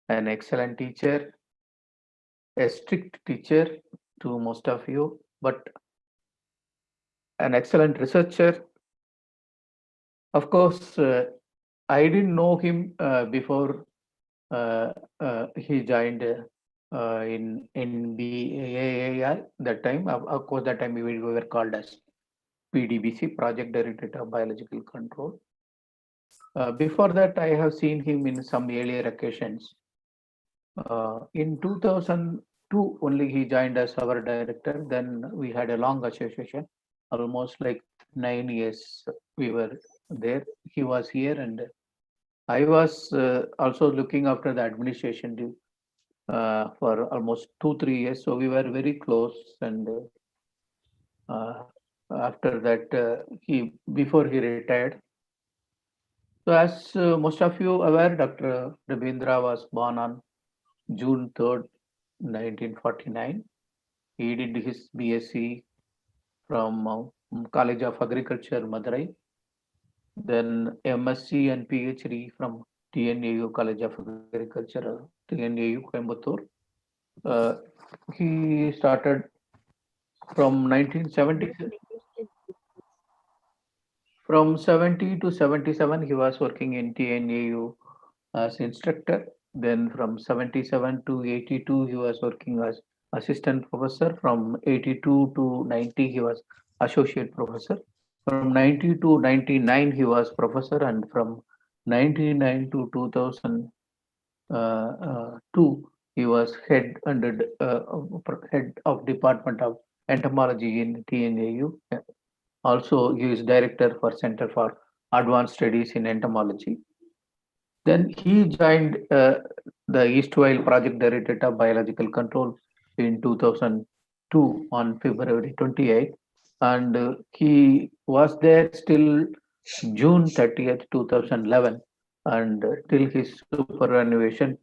an excellent teacher, a strict teacher to most of you, but an excellent researcher. Of course, I didn't know him before uh, he joined in NBAIR that time. Of course, that time we were called as PDBC, Project Directorate of Biological Control. Before that, I have seen him in some earlier occasions. In 2002, only he joined as our director. Then we had a long association, almost like 9 years we were there. He was here, and I was also looking after the administration for almost 2 3 years. So we were very close. And uh, after that, he before he retired. So as most of you aware, Dr. Rabindra was born on June 3rd, 1949. He did his BSc from College of Agriculture, Madurai, then MSc and PhD from TNAU College of Agriculture, TNAU Coimbatore. Uh, he started from 1970. From 70 to 77, he was working in TNAU as instructor. Then from 77 to 82, he was working as assistant professor. From 82 to 90, he was associate professor. From 90 to 99, he was professor. And from 99 to 2002, he was head of Department of Entomology in TNAU. Also, he is director for Center for Advanced Studies in Entomology. Then he joined the Eastwhale Project Directorate of Biological Control in 2002 on February 28th, and he was there till June 30th, 2011, and till his superannuation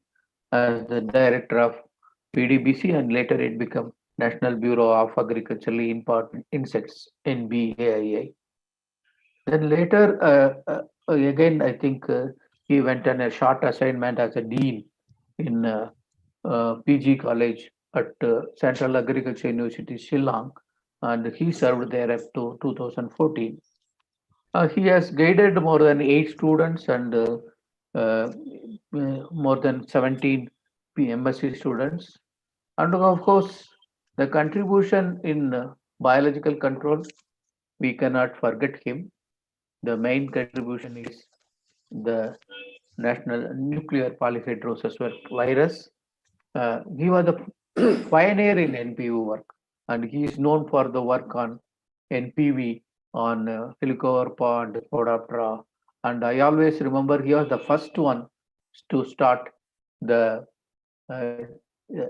as the director of PDBC, and later it became National Bureau of Agriculturally Important Insects, NBAII. Then later, again, I think he went on a short assignment as a dean in PG College at Central Agriculture University, Shillong, and he served there up to 2014. He has guided more than 8 students and uh, more than 17 MSc students. And of course, the contribution in biological control, we cannot forget him. The main contribution is the national nuclear polyhedrosis virus. He was the pioneer in NPV work, and he is known for the work on NPV on Helicobacter pond, Podoptera. And I always remember he was the first one to start the uh,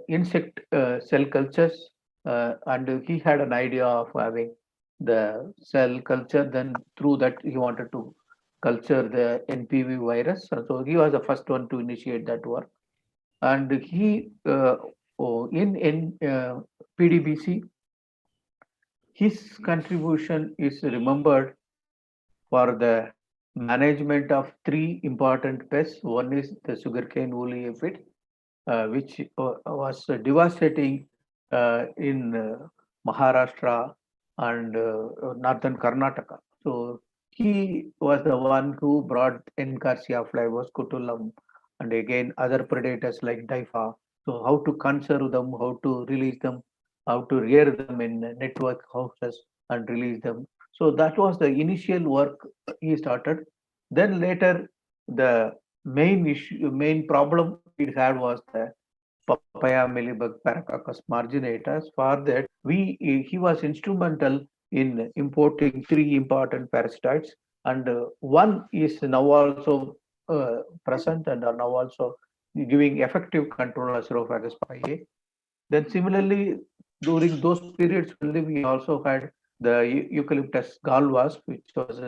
insect cell cultures, and he had an idea of having the cell culture. Then through that, he wanted to culture the NPV virus. So he was the first one to initiate that work. And he, in PDBC, his contribution is remembered for the management of three important pests. One is the sugarcane woolly aphid, which was devastating in Maharashtra and northern Karnataka. So he was the one who brought Encarsia flavus, Cutulum, and again other predators like Daifa. So how to conserve them, how to release them, how to rear them in network houses and release them. So that was the initial work he started. Then later, the main problem it had was the papaya millibug paracoccus marginatus. For that, he was instrumental in importing three important parasites, and one is now also present and are now also giving effective control as Rophagus pie. Then similarly, during those periods only, we also had the Eucalyptus gall wasp, which was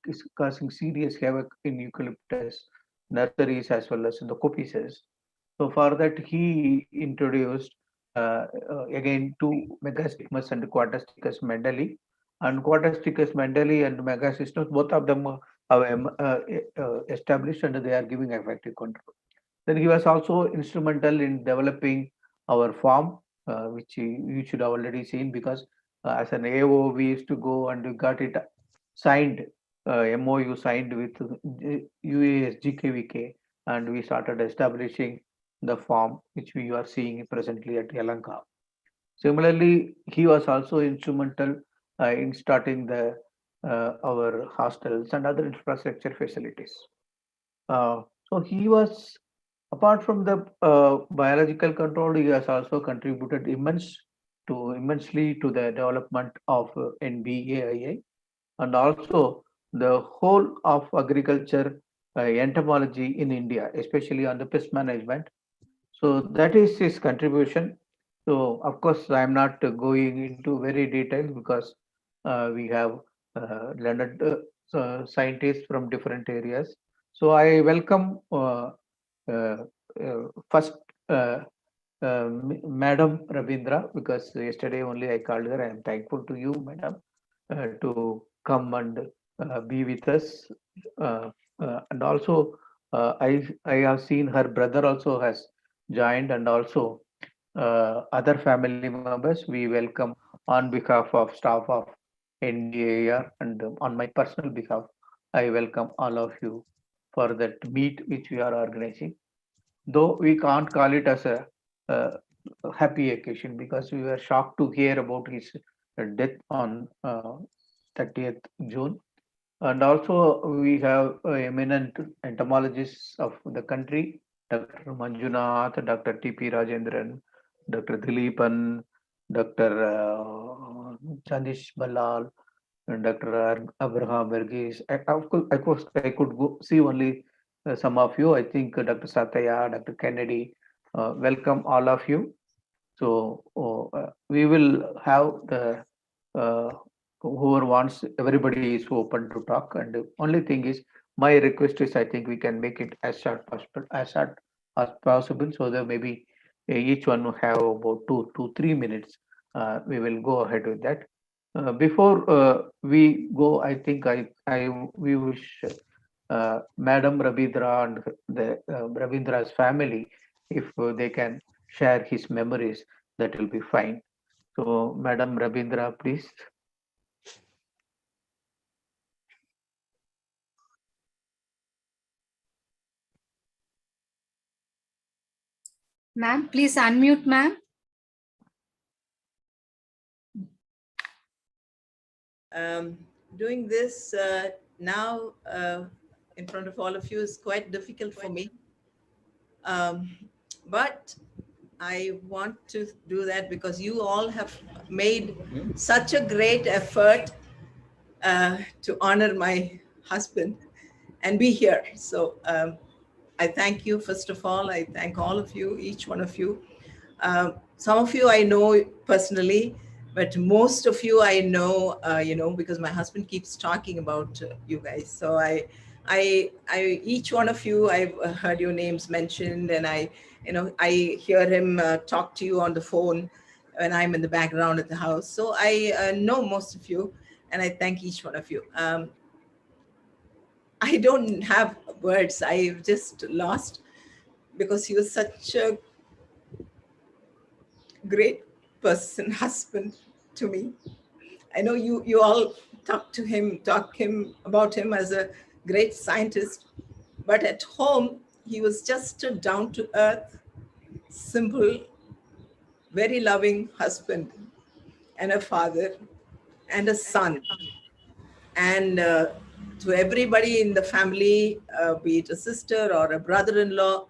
is causing serious havoc in eucalyptus nurseries as well as in the copices. So for that, he introduced again two Megastigmus and Quadristicus mendeli. And Quadristicus mendeli and Megastigmus, both of them have established and they are giving effective control. Then he was also instrumental in developing our farm, which you should have already seen, because as an AO we used to go and we got it signed, MOU signed with UASGKVK, and we started establishing the farm which we are seeing presently at Yalanka. Similarly, he was also instrumental in starting the our hostels and other infrastructure facilities. So he was, apart from the biological control, he has also contributed immensely to the development of NBAIA, and also the whole of agriculture entomology in India, especially on the pest management. So that is his contribution. So of course, I am not going into very detail because we have learned scientists from different areas. So I welcome uh, first Madam Rabindra, because yesterday only I called her. I am thankful to you, Madam, to come and be with us. And also, I have seen her brother also has joined, and also other family members. We welcome on behalf of staff of NBAR, and on my personal behalf, I welcome all of you for that meet which we are organizing. Though we can't call it as a happy occasion, because we were shocked to hear about his death on 30th June. And also we have eminent entomologists of the country, Dr. Manjunath, Dr. T.P. Rajendran, Dr. Dileepan, Dr. Chandish Balal, and Dr. Abraham Verghese. Of course, I could go see only some of you. I think Dr. Satya, Dr. Kennedy, welcome all of you. So we will have the uh, whoever wants, everybody is open to talk. And the only thing is, my request is, I think we can make it as short as possible, so that maybe each one will have about 2 to 3 minutes. We will go ahead with that. Before we go, I think we wish Madam Rabindra and the Rabindra's family, if they can share his memories, that will be fine. So, Madam Rabindra, please. Ma'am, please unmute, ma'am. Doing this now in front of all of you is quite difficult for me. Um, but I want to do that because you all have made such a great effort to honor my husband and be here. So I thank you, first of all. I thank all of you, each one of you. Some of you I know personally, but most of you I know, because my husband keeps talking about you guys. So each one of you, I've heard your names mentioned, and I hear him talk to you on the phone when I'm in the background at the house. So I know most of you, and I thank each one of you. I don't have words. I've just lost because he was such a great person, husband to me. I know you all talk about him as a great scientist, but at home he was just a down to earth, simple, very loving husband and a father and a son. And to everybody in the family, be it a sister or a brother-in-law,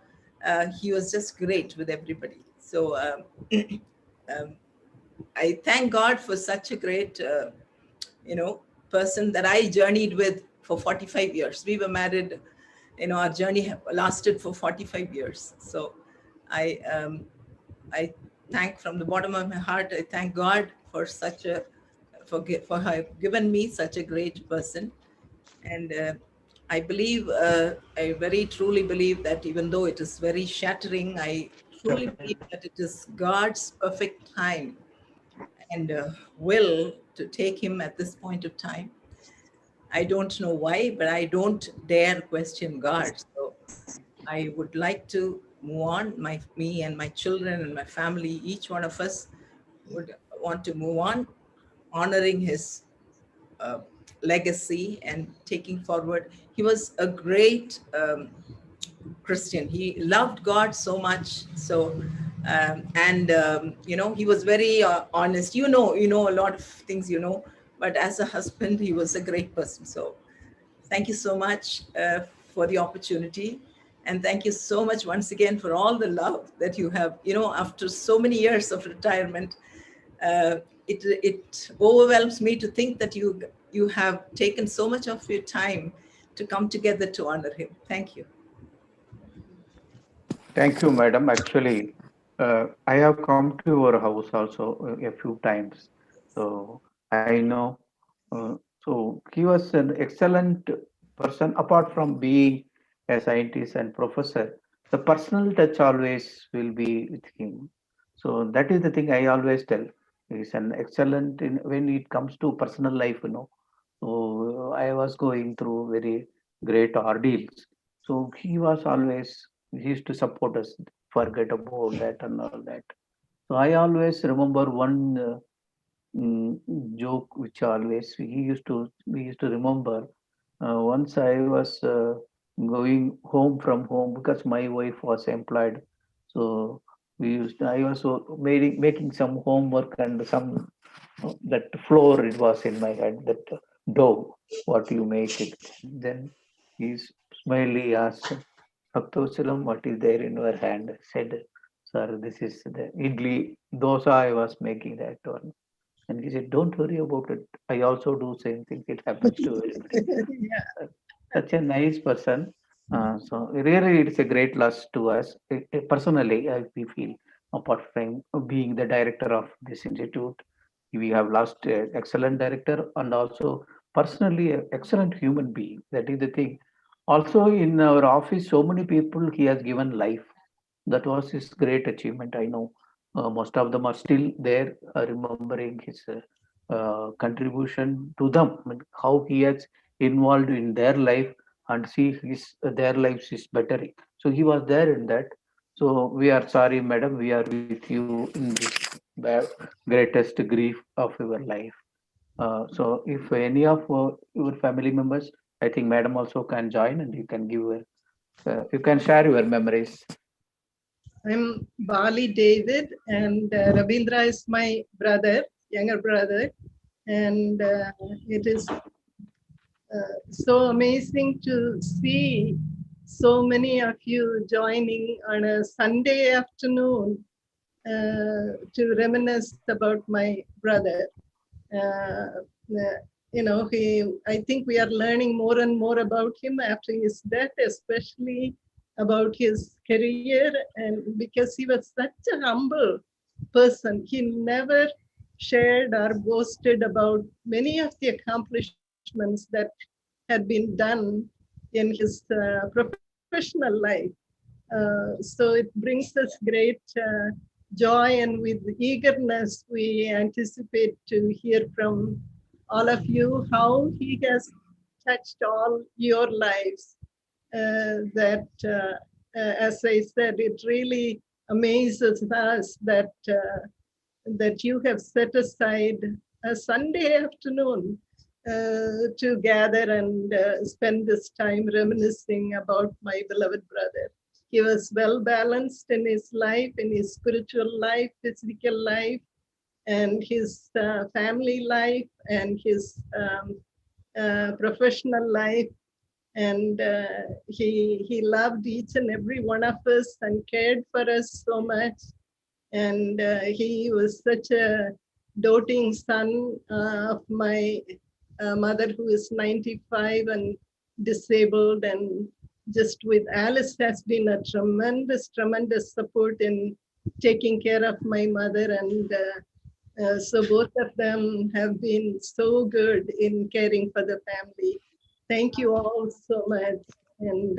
he was just great with everybody. So um, I thank God for such a great, person that I journeyed with for 45 years. We were married, our journey lasted for 45 years. So I thank from the bottom of my heart. I thank God for for her given me such a great person. And I believe, I very truly believe that even though it is very shattering, I truly believe that it is God's perfect time and will to take him at this point of time. I don't know why, but I don't dare question God. So I would like to move on. Me and my children and my family, each one of us would want to move on, honoring his uh, legacy and taking forward. He was a great Christian. He loved God so much. So, and he was very honest. A lot of things. But as a husband, he was a great person. So, thank you so much for the opportunity. And thank you so much once again for all the love that you have, after so many years of retirement. Uh, it overwhelms me to think that you have taken so much of your time to come together to honor him. Thank you. Thank you, madam. Actually, I have come to your house also a few times. So I know. So he was an excellent person. Apart from being a scientist and professor, the personal touch always will be with him. So that is the thing I always tell. He's an excellent when it comes to personal life. So I was going through very great ordeals. So he was always he used to support us, forget about that and all that. So I always remember one mm, joke which always we used to remember. Once I was going home from home because my wife was employed, so I was making some homework and some that floor it was in my head that dough what you make it. Then he smilingly asked, Bhaktochalam, what is there in your hand? I said, sir, this is the idli dosa I was making that one. And he said, don't worry about it. I also do same thing. It happens to everybody. Yeah. Uh, Such a nice person. So really, it's a great loss to us. Personally, we feel apart from being the director of this institute, we have lost an excellent director and also personally an excellent human being. That is the thing. Also in our office, so many people he has given life. That was his great achievement. I know most of them are still there, remembering his contribution to them. I mean, how he has involved in their life and see his their lives is bettering. So he was there in that. So we are sorry, madam. We are with you in this greatest grief of your life. So if any of your family members, I think madam also can join and you can you can share your memories. I'm Bali David, and Rabindra is my brother, younger brother. And it is so amazing to see so many of you joining on a Sunday afternoon to reminisce about my brother. Uh, I think we are learning more and more about him after his death, especially about his career, and because he was such a humble person. He never shared or boasted about many of the accomplishments that had been done in his professional life. So it brings us great joy, and with eagerness we anticipate to hear from all of you how he has touched all your lives. As I said, it really amazes us that you have set aside a Sunday afternoon to gather and spend this time reminiscing about my beloved brother. He was well balanced in his life, in his spiritual life, physical life, and his family life, and his professional life. And he loved each and every one of us and cared for us so much. And he was such a doting son of my mother, who is 95 and disabled, and just with Alice has been a tremendous support in taking care of my mother. And so both of them have been so good in caring for the family. Thank you all so much. And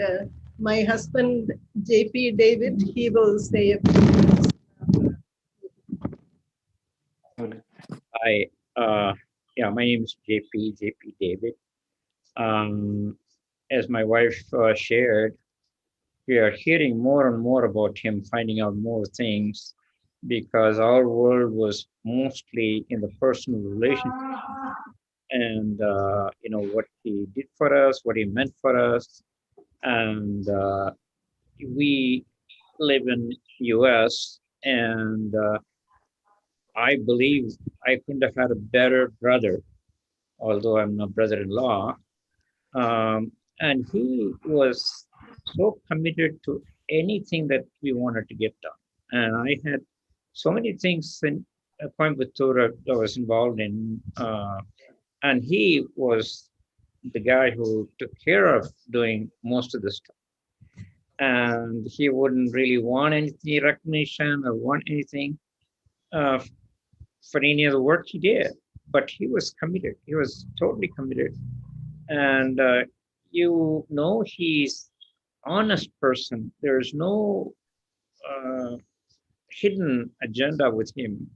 my husband, JP David, he will say a few words. Hi, yeah, my name is JP David. As my wife shared, we are hearing more and more about him, finding out more things, because our world was mostly in the personal relationship and what he did for us, what he meant for us, and we live in U.S. and I believe I couldn't have had a better brother, although I'm not brother-in-law. Um, and he was so committed to anything that we wanted to get done. And I had so many things in Coimbatore that I was involved in, and he was the guy who took care of doing most of the stuff. And he wouldn't really want any recognition or want anything uh, for any of the work he did, but he was committed. He was totally committed, and he's honest person. There's no uh, hidden agenda with him,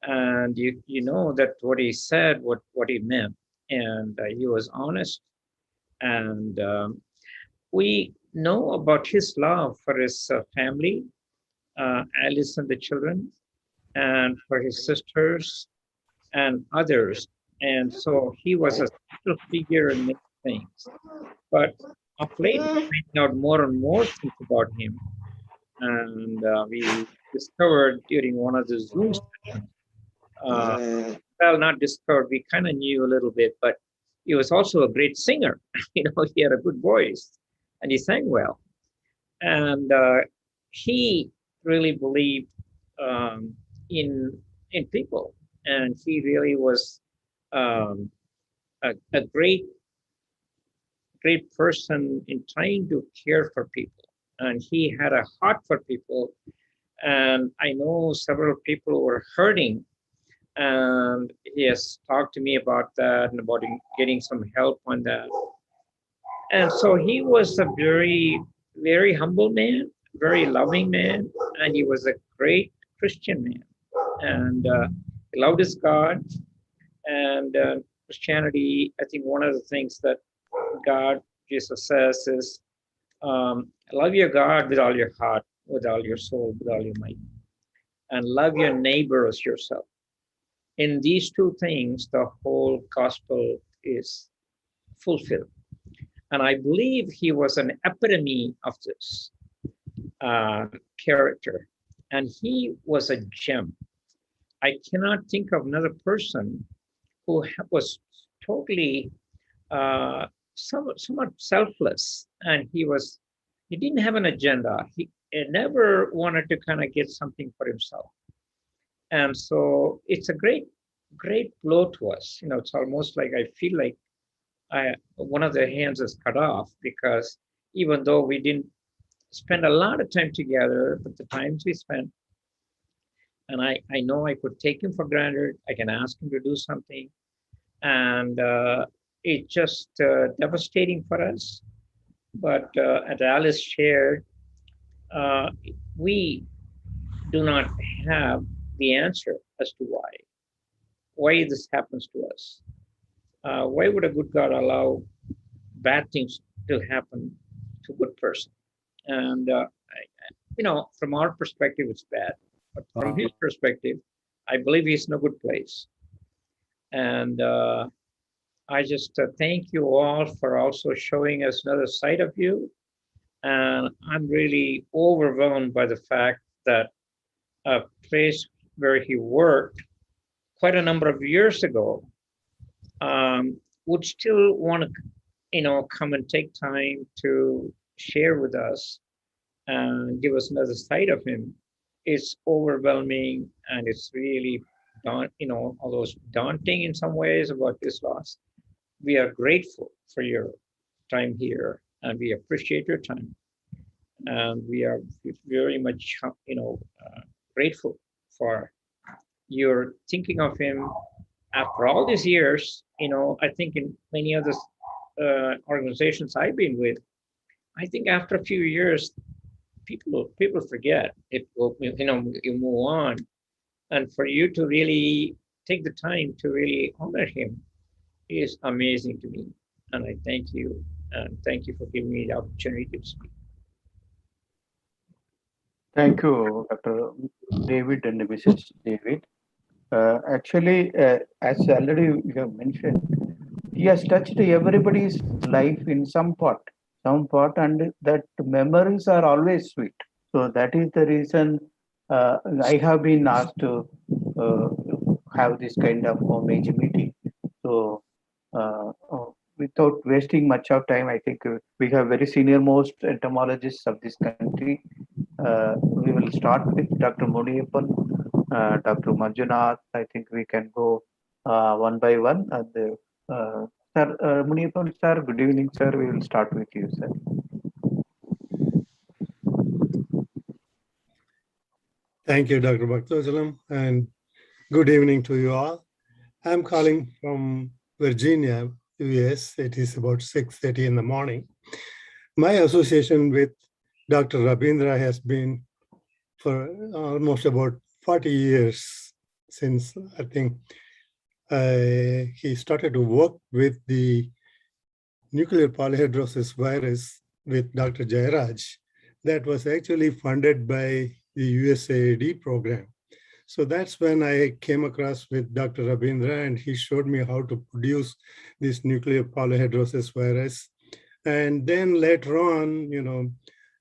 and you know that what he said, what he meant, and he was honest. And we know about his love for his family, Alice and the children, and for his sisters and others. And so he was a special figure in many things. But of late, we're finding out more and more things about him. And we discovered during one of the Zoom sessions, well, not discovered, we kind of knew a little bit, but he was also a great singer. He had a good voice and he sang well. And he really believed um, in people, and he really was um, a great person in trying to care for people. And he had a heart for people. And I know several people who were hurting, and he has talked to me about that and about getting some help on that. And so he was a very, very humble man, very loving man, and he was a great Christian man. And he loved his God. And Christianity, I think one of the things that God, Jesus says is, love your God with all your heart, with all your soul, with all your might, and love your neighbor as yourself. In these two things, the whole gospel is fulfilled. And I believe he was an epitome of this character. And he was a gem. I cannot think of another person who was totally somewhat selfless, and he didn't have an agenda. He never wanted to kind of get something for himself. And so it's a great blow to us. It's almost like I feel like one of their hands is cut off, because even though we didn't spend a lot of time together, but the times we spent, and I know I could take him for granted. I can ask him to do something, and it's just devastating for us. But as Alice shared, we do not have the answer as to why this happens to us. Why would a good God allow bad things to happen to a good person? And from our perspective, it's bad. But from his perspective, I believe he's in a good place. And I just thank you all for also showing us another side of you. And I'm really overwhelmed by the fact that a place where he worked quite a number of years ago would still want to, come and take time to share with us and give us another side of him. It's overwhelming, and it's really, although it's daunting in some ways about this loss. We are grateful for your time here, and we appreciate your time. And we are very much, grateful for your thinking of him after all these years. I think in many other organizations I've been with, I think after a few years, people forget it. You move on, and for you to really take the time to really honor him is amazing to me. And I thank you, and thank you for giving me the opportunity to speak. Thank you, Dr. David and Mrs. David. Actually, as already you have mentioned, he has touched everybody's life in some part, and that memories are always sweet. So that is the reason I have been asked to uh, have this kind of homage meeting. So, without wasting much of time, I think we have very senior most entomologists of this country. We will start with Dr. Muniappan, Dr. Manjunath. I think we can go one by one. And, Sir Muniappan, sir, good evening, sir. We will start with you, sir. Thank you, Dr. Bhaktavachalam, and good evening to you all. I'm calling from Virginia, US. It is about 6:30 in the morning. My association with Dr. Rabindra has been for almost about 40 years since I think he started to work with the nuclear polyhedrosis virus with Dr. Jairaj. That was actually funded by the USAID program. So that's when I came across with Dr. Rabindra, and he showed me how to produce this nuclear polyhedrosis virus. And then later on,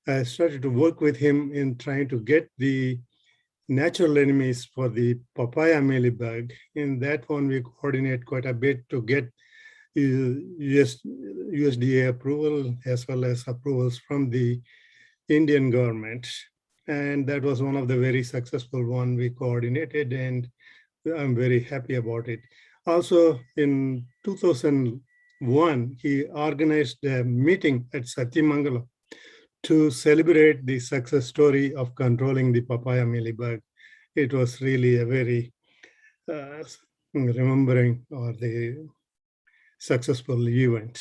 I started to work with him in trying to get the natural enemies for the papaya mealybug. In that one, we coordinate quite a bit to get USDA approval as well as approvals from the Indian government. And that was one of the very successful one we coordinated, and I'm very happy about it. Also in 2001, he organized a meeting at Satyamangalam to celebrate the success story of controlling the papaya mealybug. It was really a very remembering or the successful event.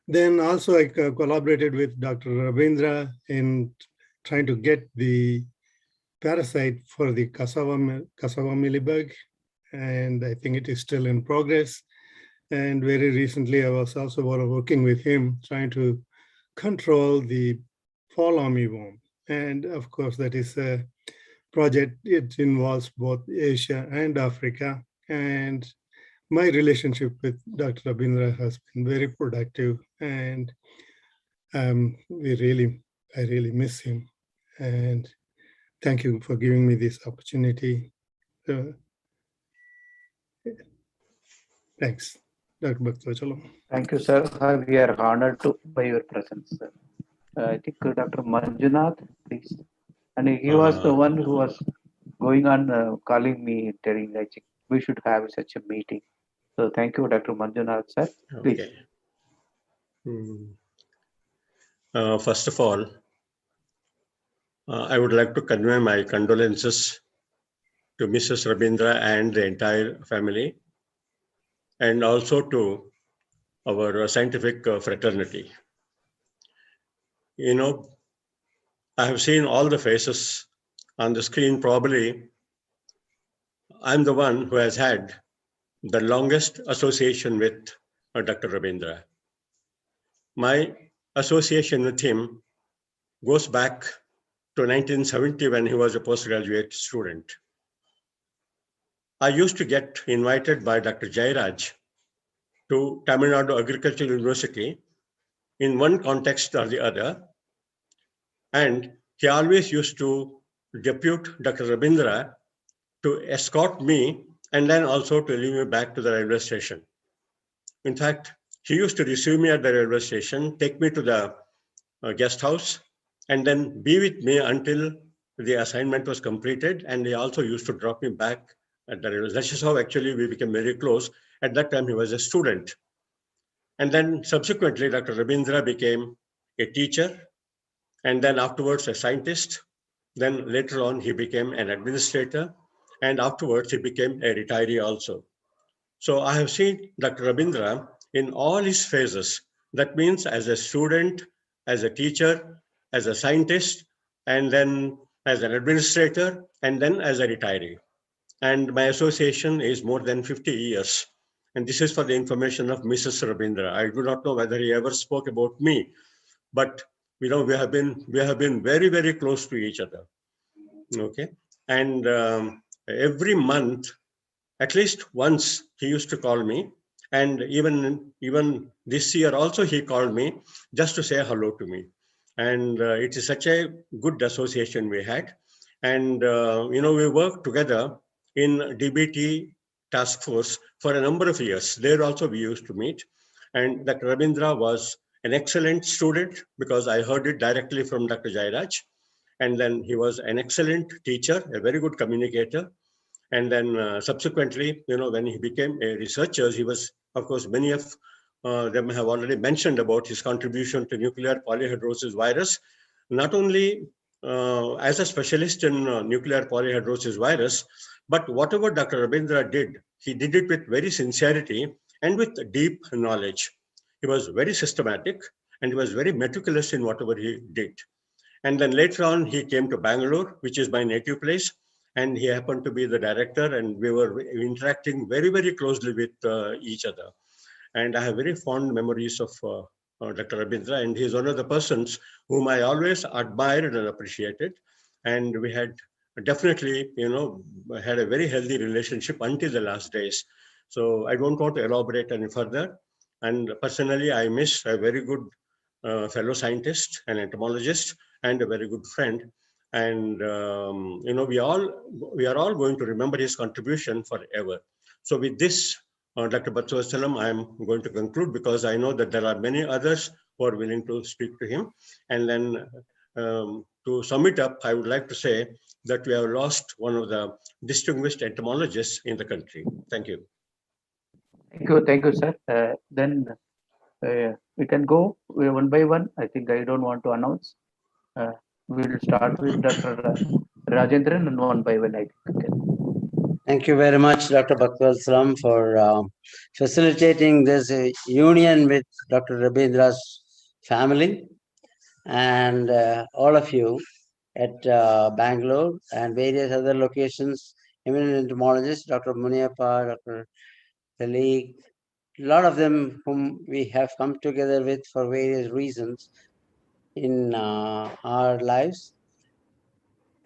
Then also I collaborated with Dr. Rabindra in trying to get the parasite for the cassava mealybug, and I think it is still in progress. And very recently, I was also working with him trying to control the fall armyworm. And of course, that is a project. It involves both Asia and Africa. And my relationship with Dr. Rabindra has been very productive, and I really miss him. And thank you for giving me this opportunity. Thanks, Dr. Bhaktavachalam. Thank you, sir. We are honored by your presence, sir. I think Dr. Manjunath, please. And he was the one who was going on calling me, telling I think we should have such a meeting. So thank you, Dr. Manjunath, sir. Please. Okay. First of all, I would like to convey my condolences to Mrs. Rabindra and the entire family, and also to our scientific fraternity. I have seen all the faces on the screen. Probably I'm the one who has had the longest association with Dr. Rabindra. My association with him goes back to 1970 when he was a postgraduate student. I used to get invited by Dr. Jairaj to Tamil Nadu Agricultural University in one context or the other. And he always used to depute Dr. Rabindra to escort me and then also to leave me back to the railway station. In fact, he used to receive me at the railway station, take me to the guest house, and then be with me until the assignment was completed. And he also used to drop me back at the railway. That is how actually we became very close. At that time, he was a student. And then subsequently, Dr. Rabindra became a teacher, and then afterwards a scientist. Then later on, he became an administrator, and afterwards he became a retiree also. So I have seen Dr. Rabindra in all his phases. That means as a student, as a teacher, as a scientist, and then as an administrator, and then as a retiree. And my association is more than 50 years. And this is for the information of Mrs. Rabindra. I do not know whether he ever spoke about me, but we have been very, very close to each other. Okay. And every month, at least once, he used to call me. And even this year also, he called me just to say hello to me. And it is such a good association we had. And, we worked together in DBT task force for a number of years. There also we used to meet. And Dr. Rabindra was an excellent student because I heard it directly from Dr. Jairaj. And then he was an excellent teacher, a very good communicator. And then subsequently, when he became a researcher, he was, of course, many of them have already mentioned about his contribution to nuclear polyhedrosis virus, not only as a specialist in nuclear polyhedrosis virus, but whatever Dr. Rabindra did, he did it with very sincerity and with deep knowledge. He was very systematic and he was very meticulous in whatever he did. And then later on, he came to Bangalore, which is my native place, and he happened to be the director, and we were interacting very, very closely with each other. And I have very fond memories of Dr. Rabindra, and he's one of the persons whom I always admired and appreciated. And we had definitely, had a very healthy relationship until the last days. So I don't want to elaborate any further. And personally, I miss a very good fellow scientist and entomologist and a very good friend. And we are all going to remember his contribution forever. So with this, Dr. Batsuvasalam, I am going to conclude because I know that there are many others who are willing to speak to him. And then to sum it up, I would like to say that we have lost one of the distinguished entomologists in the country. Thank you. Thank you, sir. Then we can go one by one. I think I don't want to announce. We will start with Dr. Rajendran and one by one, I think. Thank you very much, Dr. Bhaktivedanta, for facilitating this union with Dr. Rabindra's family and all of you at Bangalore and various other locations, eminent entomologists, Dr. Muniappa, Dr. Talik, a lot of them whom we have come together with for various reasons in our lives.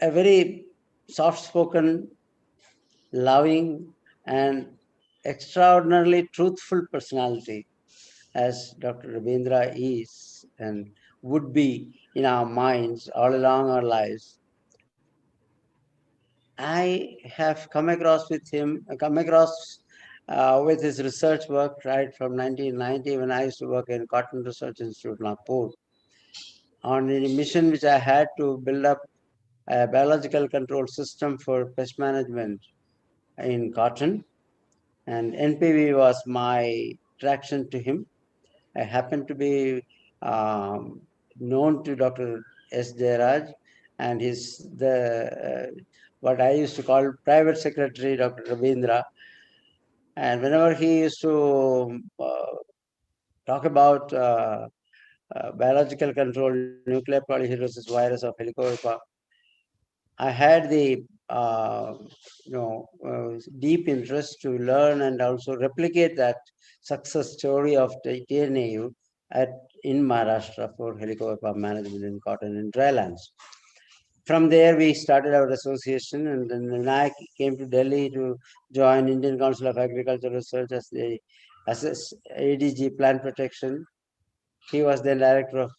A very soft-spoken, loving, and extraordinarily truthful personality as Dr. Rabindra is and would be in our minds all along our lives. I have come across with his research work right from 1990 when I used to work in Cotton Research Institute, Nagpur, on a mission which I had to build up a biological control system for pest management in cotton. And NPV was my attraction to him. I happened to be known to Dr. S. Jairaj and what I used to call private secretary, Dr. Rabindra. And whenever he used to talk about biological control, nuclear polyhedrosis virus of Helicoverpa, I had the deep interest to learn and also replicate that success story of the TNAU in Maharashtra for Helicoverpa management in cotton and drylands. From there, we started our association, and then when I came to Delhi to join Indian Council of Agricultural Research as the ADG Plant Protection, he was then director of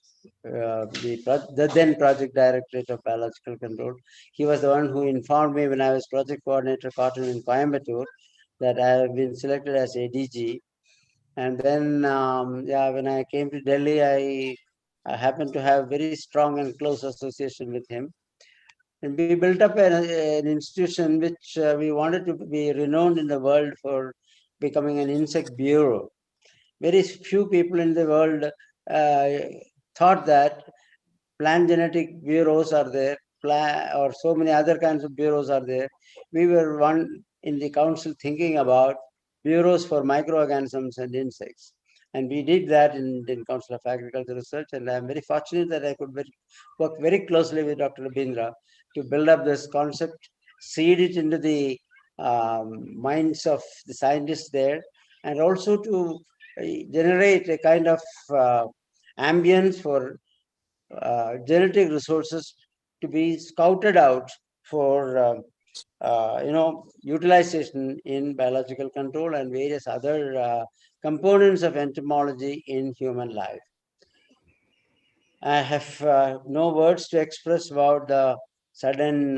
the then project directorate of biological control. He was the one who informed me when I was project coordinator cotton in Coimbatore that I have been selected as ADG. And then, when I came to Delhi, I happened to have very strong and close association with him. And we built up an institution which we wanted to be renowned in the world for becoming an insect bureau. Very few people in the world thought that plant genetic bureaus are there, or so many other kinds of bureaus are there. We were one in the council thinking about bureaus for microorganisms and insects. And we did that in Council of Agricultural Research. And I'm very fortunate that I could work very closely with Dr. Rabindra to build up this concept, seed it into the minds of the scientists there, and also to generate a kind of ambience for genetic resources to be scouted out for utilization in biological control and various other components of entomology in human life. I have no words to express about the sudden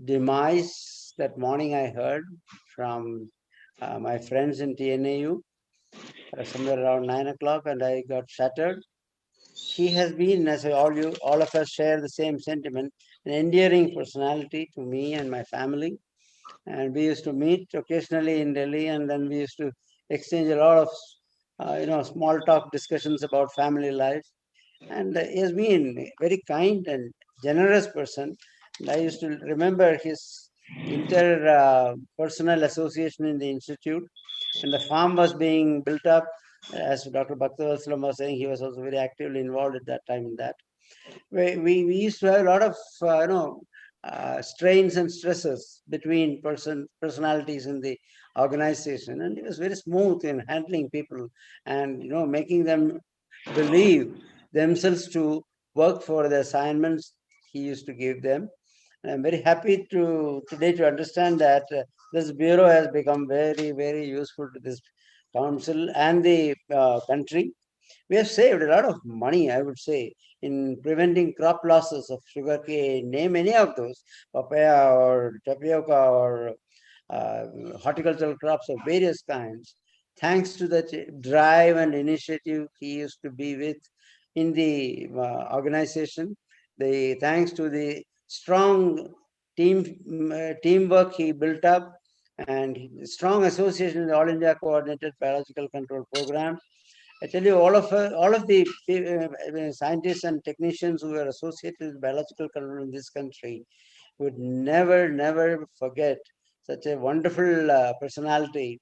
demise that morning I heard from my friends in TNAU somewhere around 9 o'clock, and I got shattered. He has been, as all of us share the same sentiment, an endearing personality to me and my family. And we used to meet occasionally in Delhi, and then we used to exchange a lot of small talk discussions about family life. And he has been a very kind and generous person. And I used to remember his interpersonal association in the institute. When the farm was being built up, as Dr. Bhaktavasalam was saying, he was also very actively involved at that time in that. We used to have a lot of strains and stresses between personalities in the organization, and he was very smooth in handling people and making them believe themselves to work for the assignments he used to give them. And I'm very happy today to understand that this bureau has become very, very useful to this council and the country. We have saved a lot of money, I would say, in preventing crop losses of sugarcane, name any of those, papaya or tapioca or horticultural crops of various kinds, thanks to the drive and initiative he used to be with in the organization, thanks to the strong teamwork he built up, and strong association with the All India Coordinated Biological Control Program. I tell you, all of the scientists and technicians who are associated with biological control in this country would never forget such a wonderful personality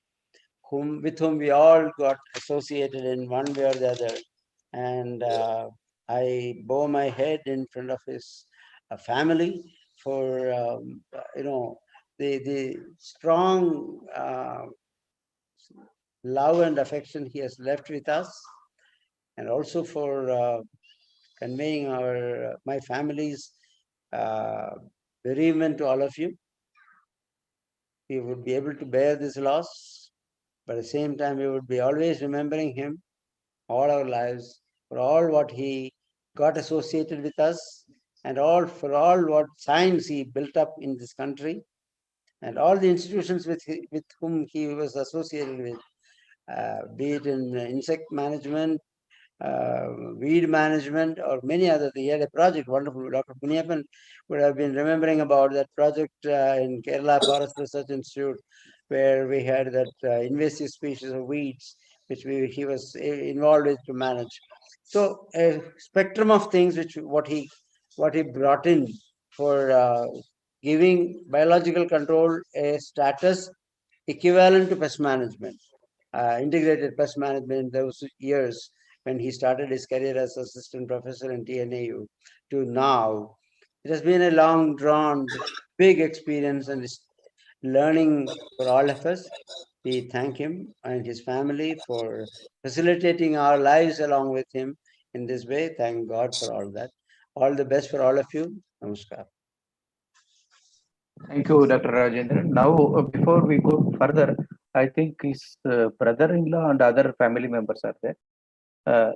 with whom we all got associated in one way or the other. And I bow my head in front of his family for the strong love and affection he has left with us, and also for conveying my family's bereavement to all of you. We would be able to bear this loss, but at the same time, we would be always remembering him all our lives for all what he got associated with us, and for all what science he built up in this country, and all the institutions with whom he was associated with, be it in insect management, weed management, or many other. He had a project, wonderful. Dr. Puniyappan would have been remembering about that project in Kerala Forest Research Institute, where we had that invasive species of weeds, which he was involved with to manage. So a spectrum of things what he brought in for giving biological control a status equivalent to pest management, integrated pest management in those years when he started his career as assistant professor in TNAU to now. It has been a long drawn, big experience and learning for all of us. We thank him and his family for facilitating our lives along with him in this way. Thank God for all that. All the best for all of you. Namaskar. Thank you, Dr. Rajendran. Now, before we go further, I think his brother-in-law and other family members are there.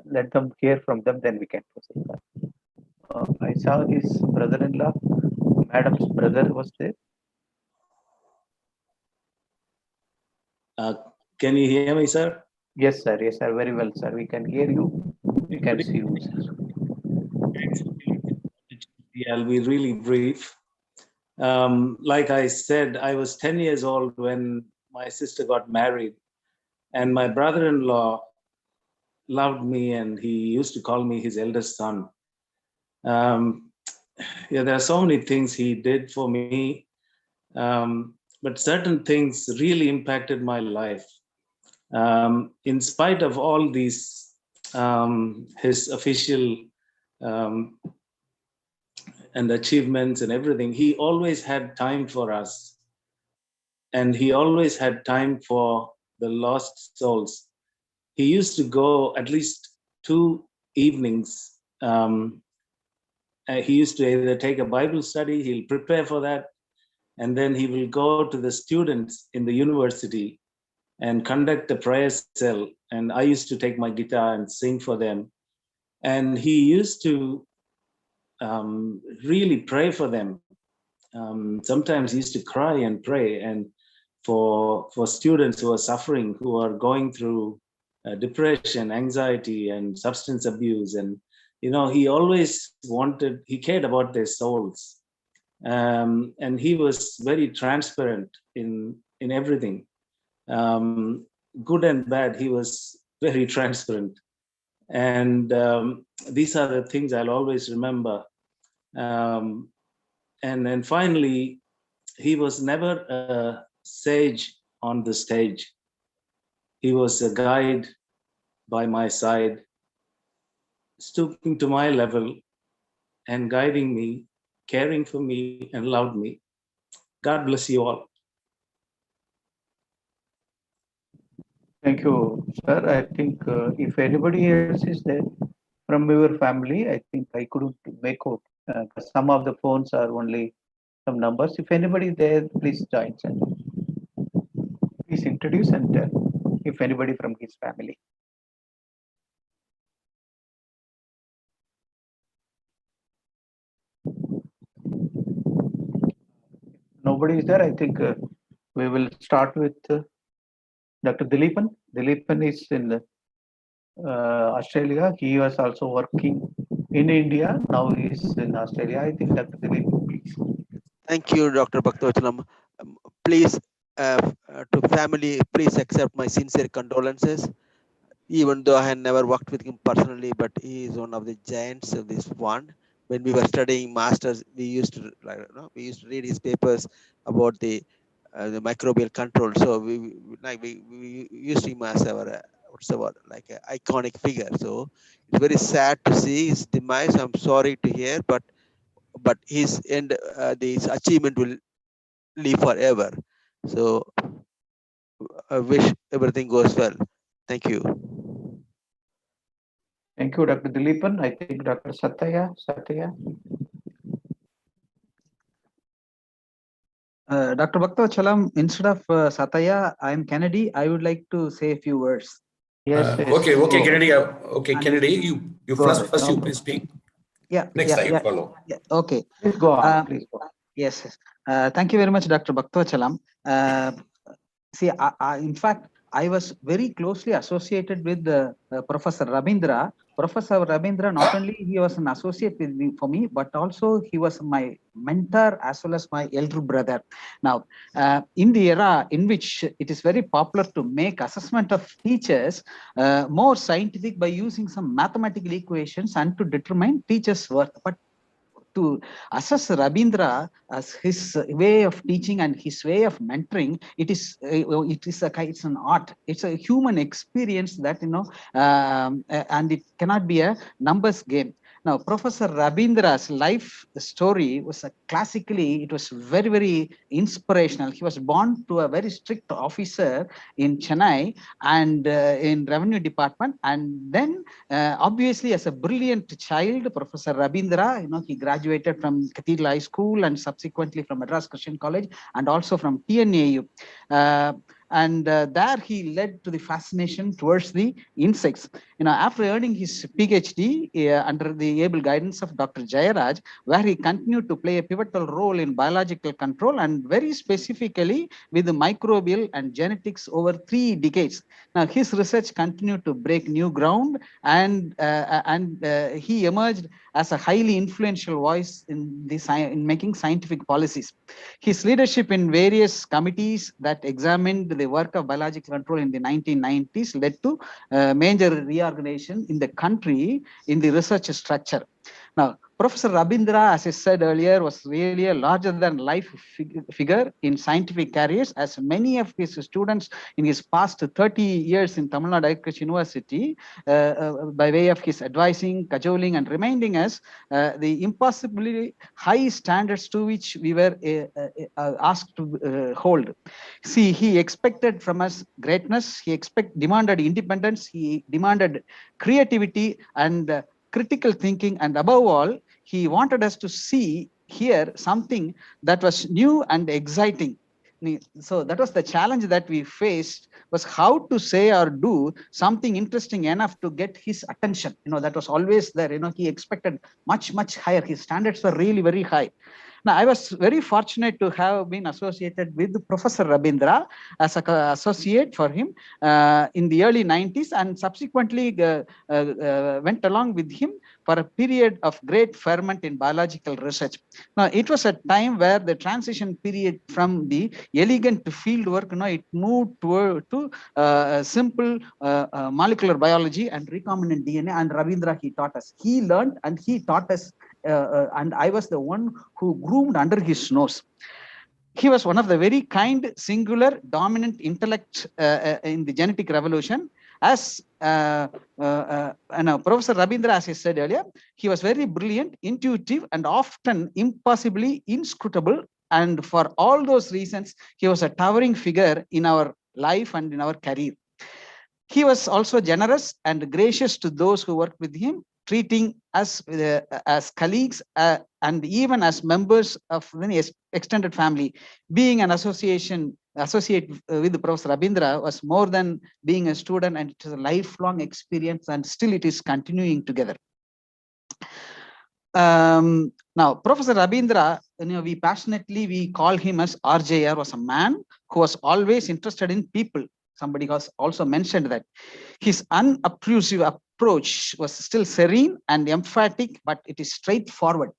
Let them hear from them, then we can proceed. I saw his brother-in-law, madam's brother was there. Can you hear me, sir? Yes, sir. Yes, sir. Very well, sir. We can hear you. We can see you. Yeah, I'll be really brief. Like I said, I was 10 years old when my sister got married, and my brother-in-law loved me, and he used to call me his eldest son. Yeah, there are so many things he did for me, but certain things really impacted my life. In spite of all these, his official and achievements and everything, he always had time for us. And he always had time for the lost souls. He used to go at least 2 evenings he used to either take a Bible study, he'll prepare for that, and then he will go to the students in the university and conduct a prayer cell. And I used to take my guitar and sing for them. And he used to really pray for them. Sometimes he used to cry and pray, and for students who are suffering, who are going through depression, anxiety, and substance abuse. And he always he cared about their souls. And he was very transparent in everything, good and bad. He was very transparent. And these are the things I'll always remember. And then finally, he was never a sage on the stage. He was a guide by my side, stooping to my level and guiding me, caring for me, and loved me. God bless you all. Thank you, sir. I think if anybody else is there from your family, I think I couldn't make out. Some of the phones are only some numbers. If anybody there, please join. Sir. Please introduce and tell if anybody from his family. Nobody is there. I think we will start with Dr. Dileepan. Dileepan is in Australia. He was also working in India. Now he is in Australia. I think Dr. Dileepan, please. Thank you, Dr. Bhaktovachalam. Please, to family, please accept my sincere condolences. Even though I had never worked with him personally, but he is one of the giants of this fund. When we were studying masters, we used to read his papers about the microbial control. So we used him as our like an iconic figure. So it's very sad to see his demise. I'm sorry to hear, but his this achievement will live forever. So I wish everything goes well. Thank you. Thank you, Dr. Dileepan. I think Dr. Satya. Dr. Bhaktovachalam, instead of Satya, I am Kennedy. I would like to say a few words. Yes. Okay, Kennedy. Okay, Kennedy, you first you please speak. Yeah. Next I follow. Yeah, okay. Please go on. Please go on. Yes. Thank you very much, Dr. Bhaktovachalam. See, in fact, I was very closely associated with Professor Rabindra. Professor Rabindra, not only he was an associate with me, for me, but also he was my mentor as well as my elder brother. Now, in the era in which it is very popular to make assessment of teachers more scientific by using some mathematical equations and to determine teachers' worth, but to assess Rabindra as his way of teaching and his way of mentoring, it's an art. It's a human experience that and it cannot be a numbers game. Now, Professor Rabindra's life story was classically, it was very, very inspirational. He was born to a very strict officer in Chennai and in revenue department. And then obviously as a brilliant child, Professor Rabindra, he graduated from Cathedral High School and subsequently from Madras Christian College and also from TNAU. And there he led to the fascination towards the insects. After earning his PhD under the able guidance of Dr. Jayaraj, where he continued to play a pivotal role in biological control and very specifically with the microbial and genetics over 3 decades. Now, his research continued to break new ground, and he emerged as a highly influential voice in making scientific policies. His leadership in various committees that examined the work of biological control in the 1990s led to major reorganization in the country in the research structure. Now, Professor Rabindra, as I said earlier, was really a larger than life figure in scientific careers, as many of his students in his past 30 years in Tamil Nadu Agricultural University, by way of his advising, cajoling, and reminding us the impossibly high standards to which we were asked to hold. See, he expected from us greatness, he demanded independence, he demanded creativity, and critical thinking, and above all, he wanted us to see here something that was new and exciting. So that was the challenge that we faced, was how to say or do something interesting enough to get his attention. That was always there. He expected much, much higher. His standards were really very high. Now, I was very fortunate to have been associated with Professor Rabindra as an associate for him in the early 90s, and subsequently went along with him for a period of great ferment in biological research. Now, it was a time where the transition period from the elegant to field work, it moved to simple molecular biology and recombinant DNA, and Rabindra, he taught us. He learned and he taught us, and I was the one who groomed under his nose. He was one of the very kind, singular, dominant intellect in the genetic revolution. As Professor Rabindra, as I said earlier, he was very brilliant, intuitive, and often impossibly inscrutable. And for all those reasons, he was a towering figure in our life and in our career. He was also generous and gracious to those who worked with him, treating us as colleagues and even as members of the extended family. Being an associate with Professor Rabindra was more than being a student, and it is a lifelong experience, and still it is continuing together. Now, Professor Rabindra, we call him as RJR, was a man who was always interested in people. Somebody has also mentioned that his unobtrusive approach was still serene and emphatic, but it is straightforward.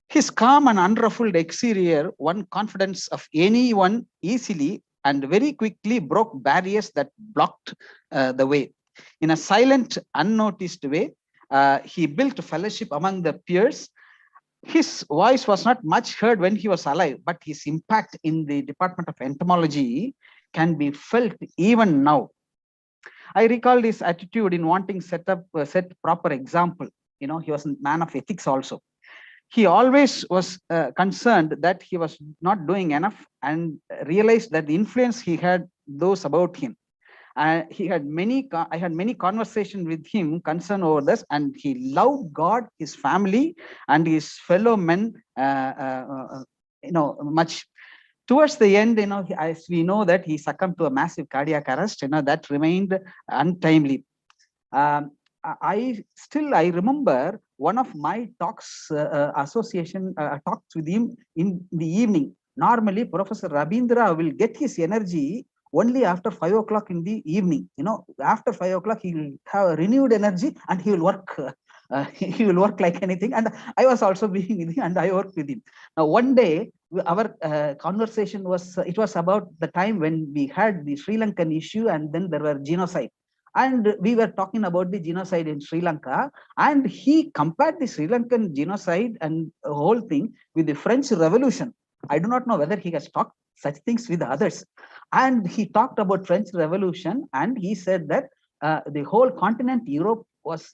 His calm and unruffled exterior won confidence of anyone easily and very quickly broke barriers that blocked the way. In a silent, unnoticed way, he built fellowship among the peers. His voice was not much heard when he was alive, but his impact in the Department of Entomology can be felt even now. I recall his attitude in wanting set proper example. He was a man of ethics also. He always was concerned that he was not doing enough, and realized that the influence he had those about him. I had many conversations with him concern over this, and he loved God, his family, and his fellow men much. Towards the end, as we know that he succumbed to a massive cardiac arrest, that remained untimely. I remember one of my talks, talks with him in the evening. Normally, Professor Rabindra will get his energy only after 5 o'clock in the evening. After 5 o'clock, he will have a renewed energy and he will work. He will work like anything. And I was also being with him, and I worked with him. Now, one day, our conversation was about the time when we had the Sri Lankan issue, and then there were genocide. And we were talking about the genocide in Sri Lanka, and he compared the Sri Lankan genocide and the whole thing with the French Revolution. I do not know whether he has talked such things with others. And he talked about French Revolution, and he said that the whole continent, Europe, was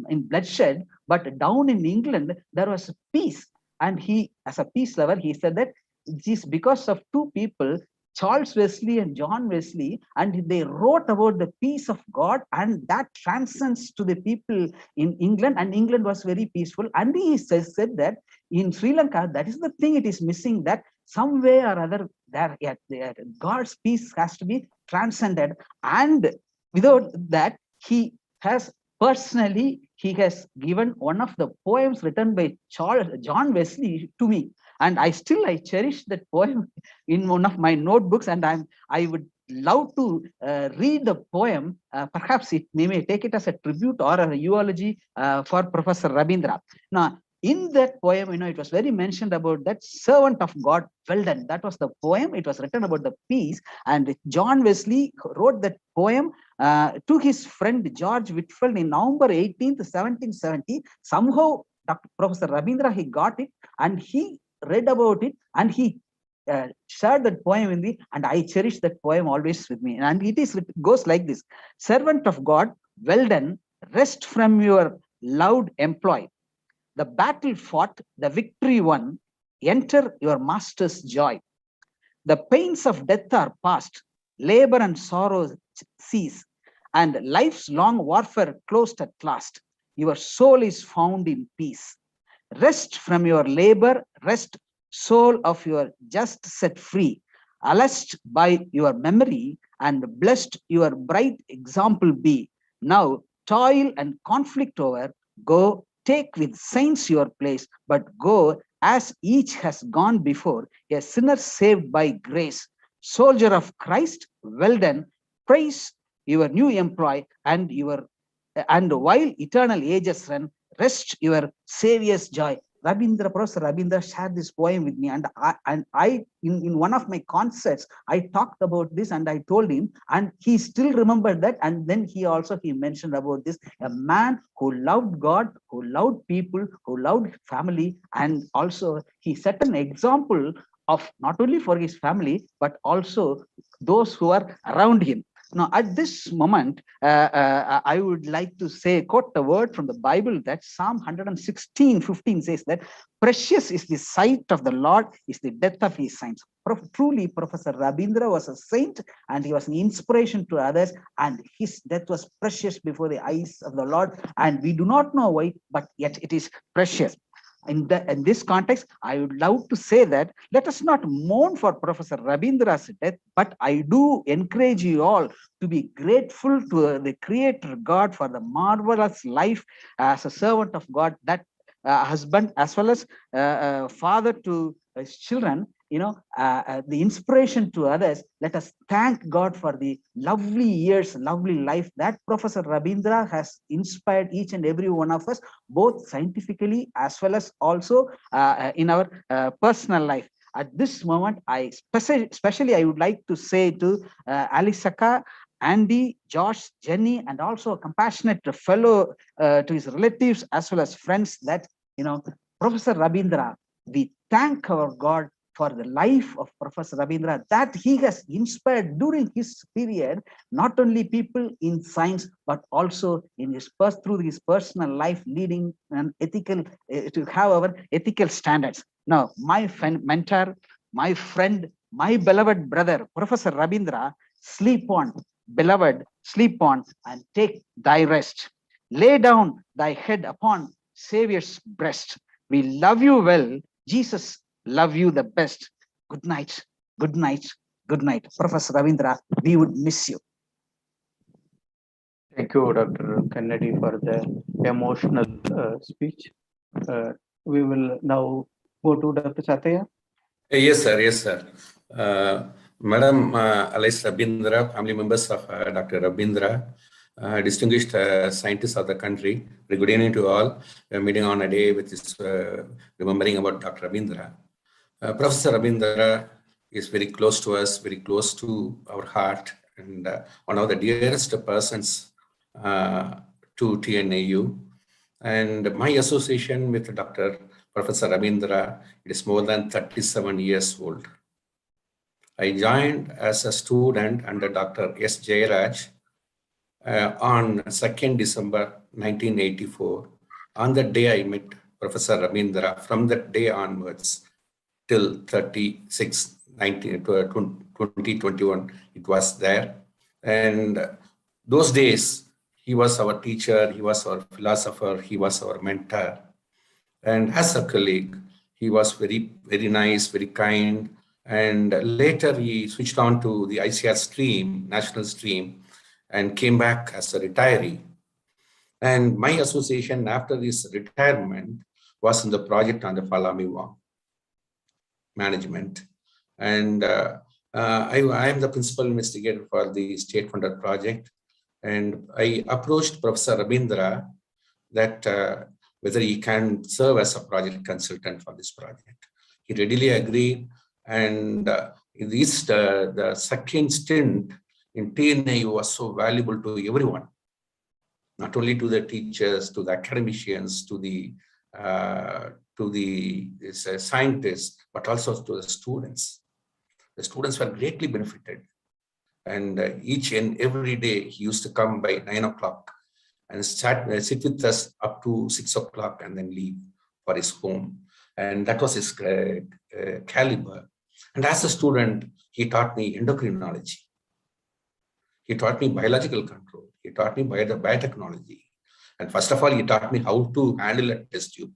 in bloodshed, but down in England, there was peace. And he, as a peace lover, he said that it is because of two people, Charles Wesley and John Wesley, and they wrote about the peace of God, and that transcends to the people in England, and England was very peaceful. And he said that in Sri Lanka, that is the thing it is missing, that some way or other, God's peace has to be transcended. And without that, he has personally, he has given one of the poems written by John Wesley to me. And I cherish that poem in one of my notebooks, and I would love to read the poem. Perhaps it may take it as a tribute or a eulogy for Professor Rabindra. Now, in that poem, it was very mentioned about that servant of God, well done. That was the poem. It was written about the peace. And John Wesley wrote that poem to his friend George Whitfield in November 18th, 1770. Somehow, Professor Rabindra, he got it, and he read about it, and he shared that poem with me, and I cherish that poem always with me. And it goes like this: servant of God, well done, rest from your loud employ. The battle fought, the victory won, enter your master's joy. The pains of death are past, labor and sorrow cease, and life's long warfare closed at last. your soul is found in peace. Rest from your labor, rest, soul of your just set free. Alessed by your memory, and blessed your bright example be. Now toil and conflict over, go take with saints your place, but go as each has gone before, a sinner saved by grace. Soldier of Christ, well done, praise your new employ, and while eternal ages run, rest your Savior's joy. Professor Rabindra shared this poem with me, and I in one of my concerts, I talked about this and I told him, and he still remembered that. And then he mentioned about this, a man who loved God, who loved people, who loved family, and also he set an example of not only for his family, but also those who are around him. Now, at this moment, I would like to quote a word from the Bible, that Psalm 116:15 says that precious is the sight of the Lord, is the death of his saints. Truly, Professor Rabindra was a saint, and he was an inspiration to others, and his death was precious before the eyes of the Lord. And we do not know why, but yet it is precious. In this context, I would love to say that let us not mourn for Professor Rabindra's death, but I do encourage you all to be grateful to the Creator God for the marvelous life as a servant of God, that husband as well as father to his children, the inspiration to others. Let us thank God for the lovely years, lovely life that Professor Rabindra has inspired each and every one of us, both scientifically as well as also in our personal life. At this moment, especially I would like to say to Alisaka, Andy, Josh, Jenny, and also a compassionate fellow to his relatives as well as friends, that Professor Rabindra, we thank our God for the life of Professor Rabindra, that he has inspired during his period, not only people in science, but also in through his personal life, leading an ethical, to have our ethical standards. Now, my mentor, my friend, my beloved brother, Professor Rabindra, sleep on, beloved, sleep on, and take thy rest. Lay down thy head upon Savior's breast. We love you well. Jesus love you the best. Good night. Good night. Good night. Professor Rabindra, we would miss you. Thank you, Dr. Kennedy, for the emotional speech. We will now go to Dr. Satya. Yes, sir. Yes, sir. Madam Alice Rabindra, family members of Dr. Rabindra, distinguished scientists of the country, good evening to all. We are meeting on a day with this remembering about Dr. Rabindra. Professor Rabindra is very close to us, very close to our heart, and one of the dearest persons to TNAU. And my association with Dr. Professor Rabindra, it is more than 37 years old. I joined as a student under Dr. S. Jayaraj on 2nd December 1984. On that day, I met Professor Rabindra. From that day onwards, till 2021, it was there. And those days, he was our teacher, he was our philosopher, he was our mentor. And as a colleague, he was very, very nice, very kind. And later he switched on to the ICAR stream, national stream, and came back as a retiree. And my association after this retirement was in the project on the Falamiwa management. And I am the principal investigator for the state-funded project. And I approached Professor Rabindra that whether he can serve as a project consultant for this project. He readily agreed. And the second stint in TNAU was so valuable to everyone, not only to the teachers, to the academicians, to the scientists, but also to the students. The students were greatly benefited. And each and every day, he used to come by 9 o'clock and sit with us up to 6 o'clock and then leave for his home. And that was his caliber. And as a student, he taught me endocrinology. He taught me biological control. He taught me biotechnology. And first of all, he taught me how to handle a test tube.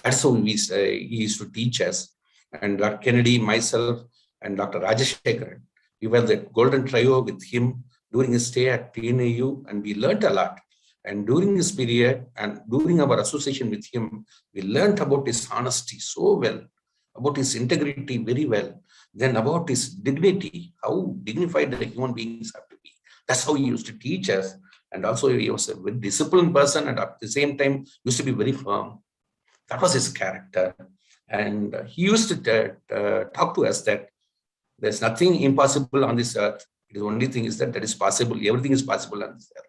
That's how he used to teach us. And Dr. Kennedy, myself, and Dr. Rajashekharan, we were the golden trio with him during his stay at TNAU, and we learned a lot. And during this period and during our association with him, we learned about his honesty so well, about his integrity very well, then about his dignity, how dignified the human beings have to be. That's how he used to teach us. And also he was a very disciplined person, and at the same time used to be very firm. That was his character. And he used to talk to us that there's nothing impossible on this earth. The only thing is that is possible. Everything is possible on this earth.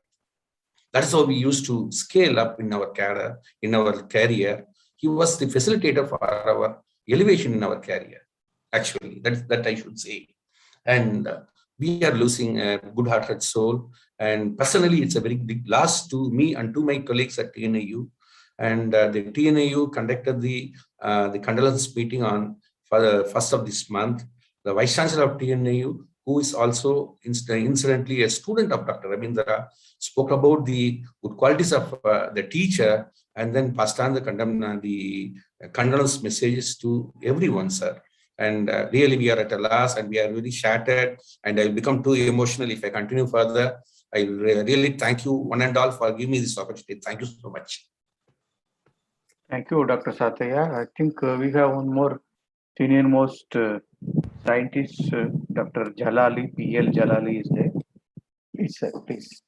That's how we used to scale up in our career. He was the facilitator for our elevation in our career. Actually, that I should say. And we are losing a good-hearted soul. And personally, it's a very big loss to me and to my colleagues at TNAU. And the TNAU conducted the condolence meeting for the 1st of this month. The Vice Chancellor of TNAU, who is also incidentally a student of Dr. Rabindra, spoke about the good qualities of the teacher, and then passed on the condolence messages to everyone, sir. And really, we are at a loss, and we are really shattered, and I'll become too emotional if I continue further. I really thank you one and all for giving me this opportunity. Thank you so much. Thank you, Dr. Satya. I think we have one more senior most scientist, Dr. Jalali, P.L. Jalali is there. Please, sir, please.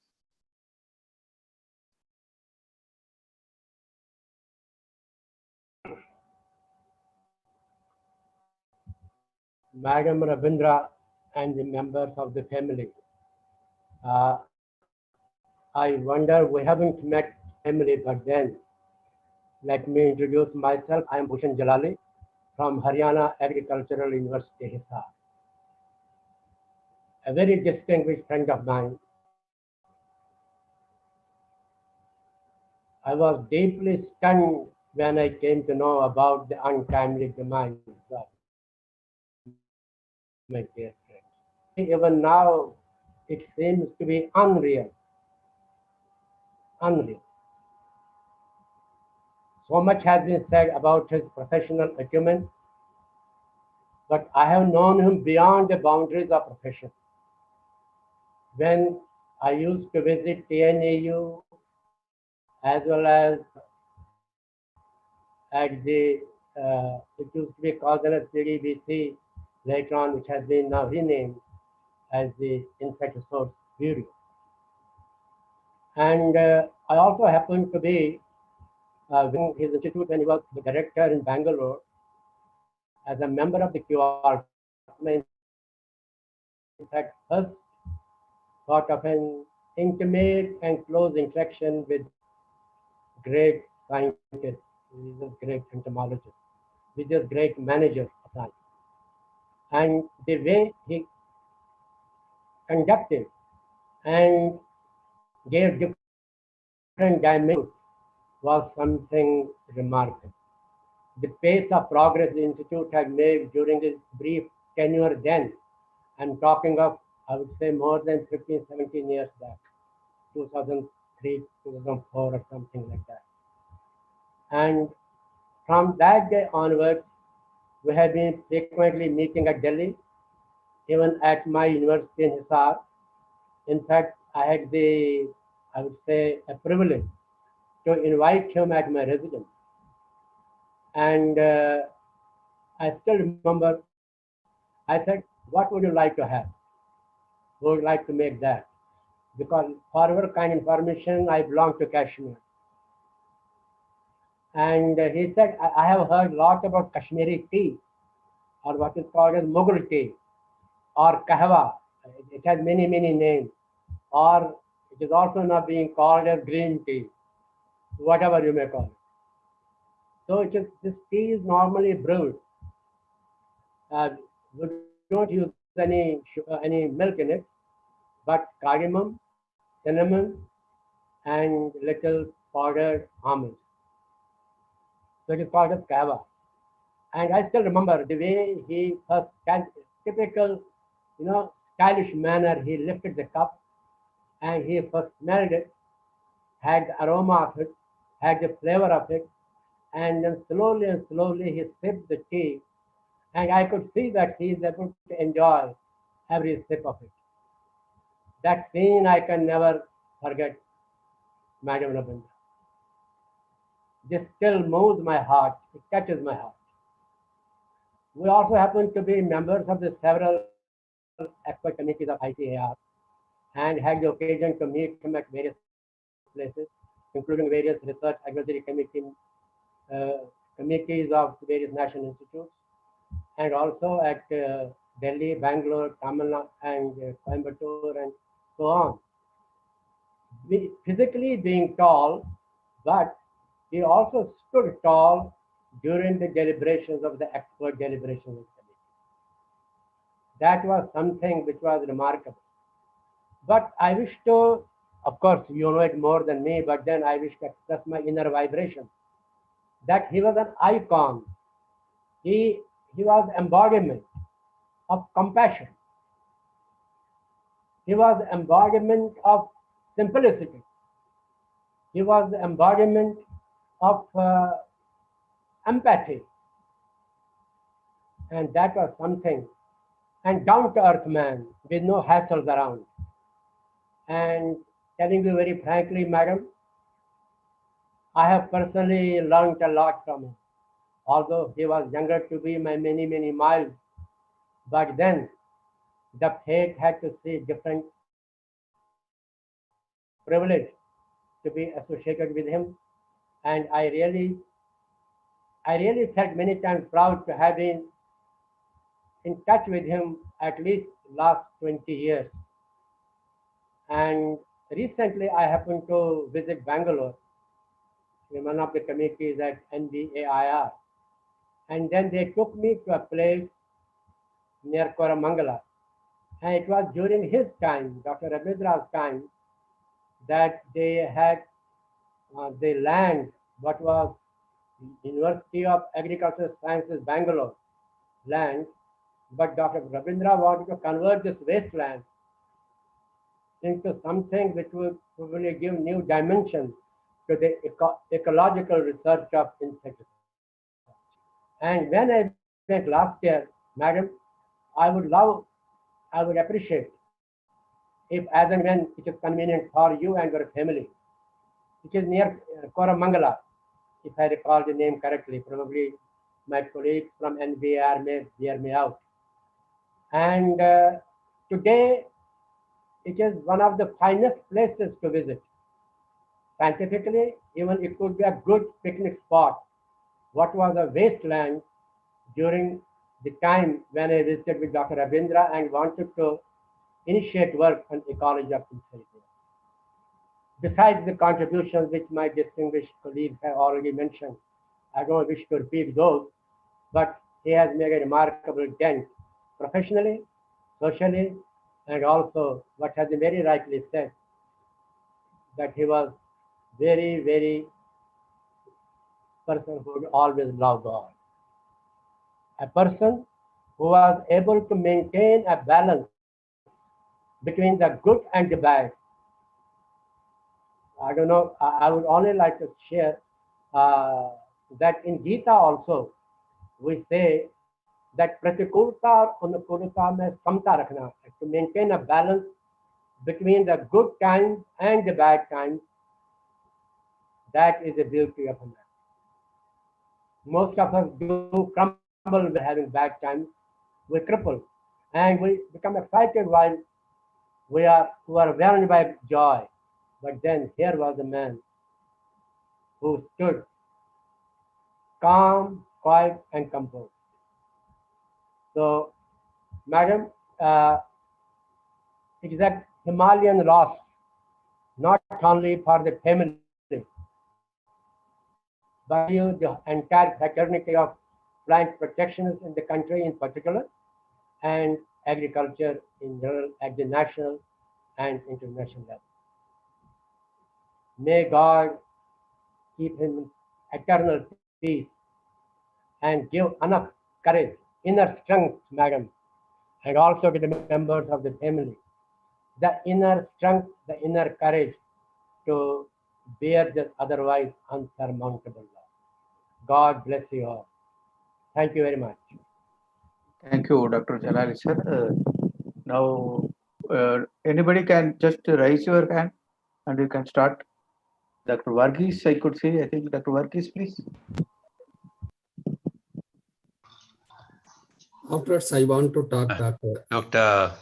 Madam Rabindra and the members of the family. I wonder, we haven't met family, but then let me introduce myself. I am Bhushan Jalali from Haryana Agricultural University, Hisar. A very distinguished friend of mine. I was deeply stunned when I came to know about the untimely demise of my dear friend. Even now, it seems to be unreal. Unreal. So much has been said about his professional acumen, but I have known him beyond the boundaries of profession. When I used to visit TNAU as well as at the, it used to be called as CDBC later on, which has been now renamed as the Insect Resource Bureau. And I also happened to be in his institute when he was the director in Bangalore as a member of the QR. In fact, first sort of an intimate and close interaction with great scientists, with a great entomologist, with a great manager of science. And the way he conducted and gave different dimensions was something remarkable. The pace of progress the Institute had made during his brief tenure then, I'm talking of, I would say, more than 15, 17 years back, 2003, 2004 or something like that. And from that day onwards, we have been frequently meeting at Delhi, even at my university in Hisar. In fact, I had the, I would say, a privilege to invite him at my residence. And I still remember, I said, what would you like to have? We would like to make that. Because for our kind of information, I belong to Kashmir. And he said, I have heard a lot about Kashmiri tea, or what is called as Mughal tea, or kahwa. It has many, many names. Or it is also now being called as green tea, whatever you may call it. So it is, this tea is normally brewed. We don't use any milk in it, but cardamom, cinnamon, and little powdered almonds. So it is called as kahwa. And I still remember the way he first, typical, stylish manner, he lifted the cup and he first smelled it had the aroma of it, had the flavor of it, and then slowly and slowly he sipped the tea, and I could see that he is able to enjoy every sip of it. That scene I can never forget, Madam Rabindra. This still moves my heart, it touches my heart. We also happen to be members of the several expert committees of ICAR and had the occasion to meet him at various places, including various research advisory committees of various national institutes, and also at Delhi, Bangalore, Tamil Nadu, and Coimbatore, and so on. Physically being tall, but he also stood tall during the deliberations of the expert deliberations committee. That was something which was remarkable. But I wish to, of course, you know it more than me, but then I wish to express my inner vibration that he was an icon. He was embodiment of compassion. He was the embodiment of simplicity. He was the embodiment of empathy. And that was something. And down-to-earth man with no hassles around. And telling you very frankly, madam, I have personally learned a lot from him. Although he was younger to me by many, many miles. But then the fate had to see different privilege to be associated with him. And I really felt many times proud to have been in touch with him at least last 20 years. And recently I happened to visit Bangalore in one of the committees at NBAIR. And then they took me to a place near Koramangala. And it was during his time, Dr. Rabindra's time, that they had the land, what was University of Agricultural Sciences, Bangalore land, but Dr. Rabindra wanted to convert this wasteland into something which would probably give new dimension to the ecological research of insects. And when I went last year, madam, I would appreciate if as and when it is convenient for you and your family, which is near Koramangala, if I recall the name correctly, probably my colleagues from NBAIR may bear me out. And today, it is one of the finest places to visit. Scientifically, even it could be a good picnic spot. What was a wasteland during the time when I visited with Dr. Rabindra and wanted to initiate work on ecology of insects. Besides the contributions which my distinguished colleagues have already mentioned, I don't wish to repeat those, but he has made a remarkable dent professionally, socially, and also what has been very rightly said, that he was very, very person who would always love God. A person who was able to maintain a balance between the good and the bad. I don't know, I would only like to share that in Gita also, we say that pratikulta और अनुकूलता में समता रखना, to maintain a balance between the good times and the bad times. That is the beauty of a man. Most of us do crumble when having bad times. We cripple and we become excited while we are overwhelmed by joy. But then here was a man who stood calm, quiet, and composed. So, madam, it is a Himalayan loss, not only for the family, but you, the entire fraternity of plant protectionists in the country in particular, and agriculture in general at the national and international level. May God keep him in eternal peace and give enough courage, inner strength, madam, and also to the members of the family, the inner strength, the inner courage to bear this otherwise unsurmountable loss. God bless you all. Thank you very much. Thank you, Dr. Jalali sir. Now, anybody can just raise your hand and you can start. Dr. Varghese, I could see. I think Dr. Varghese, please. Afterwards, I want to talk, Dr. Dr.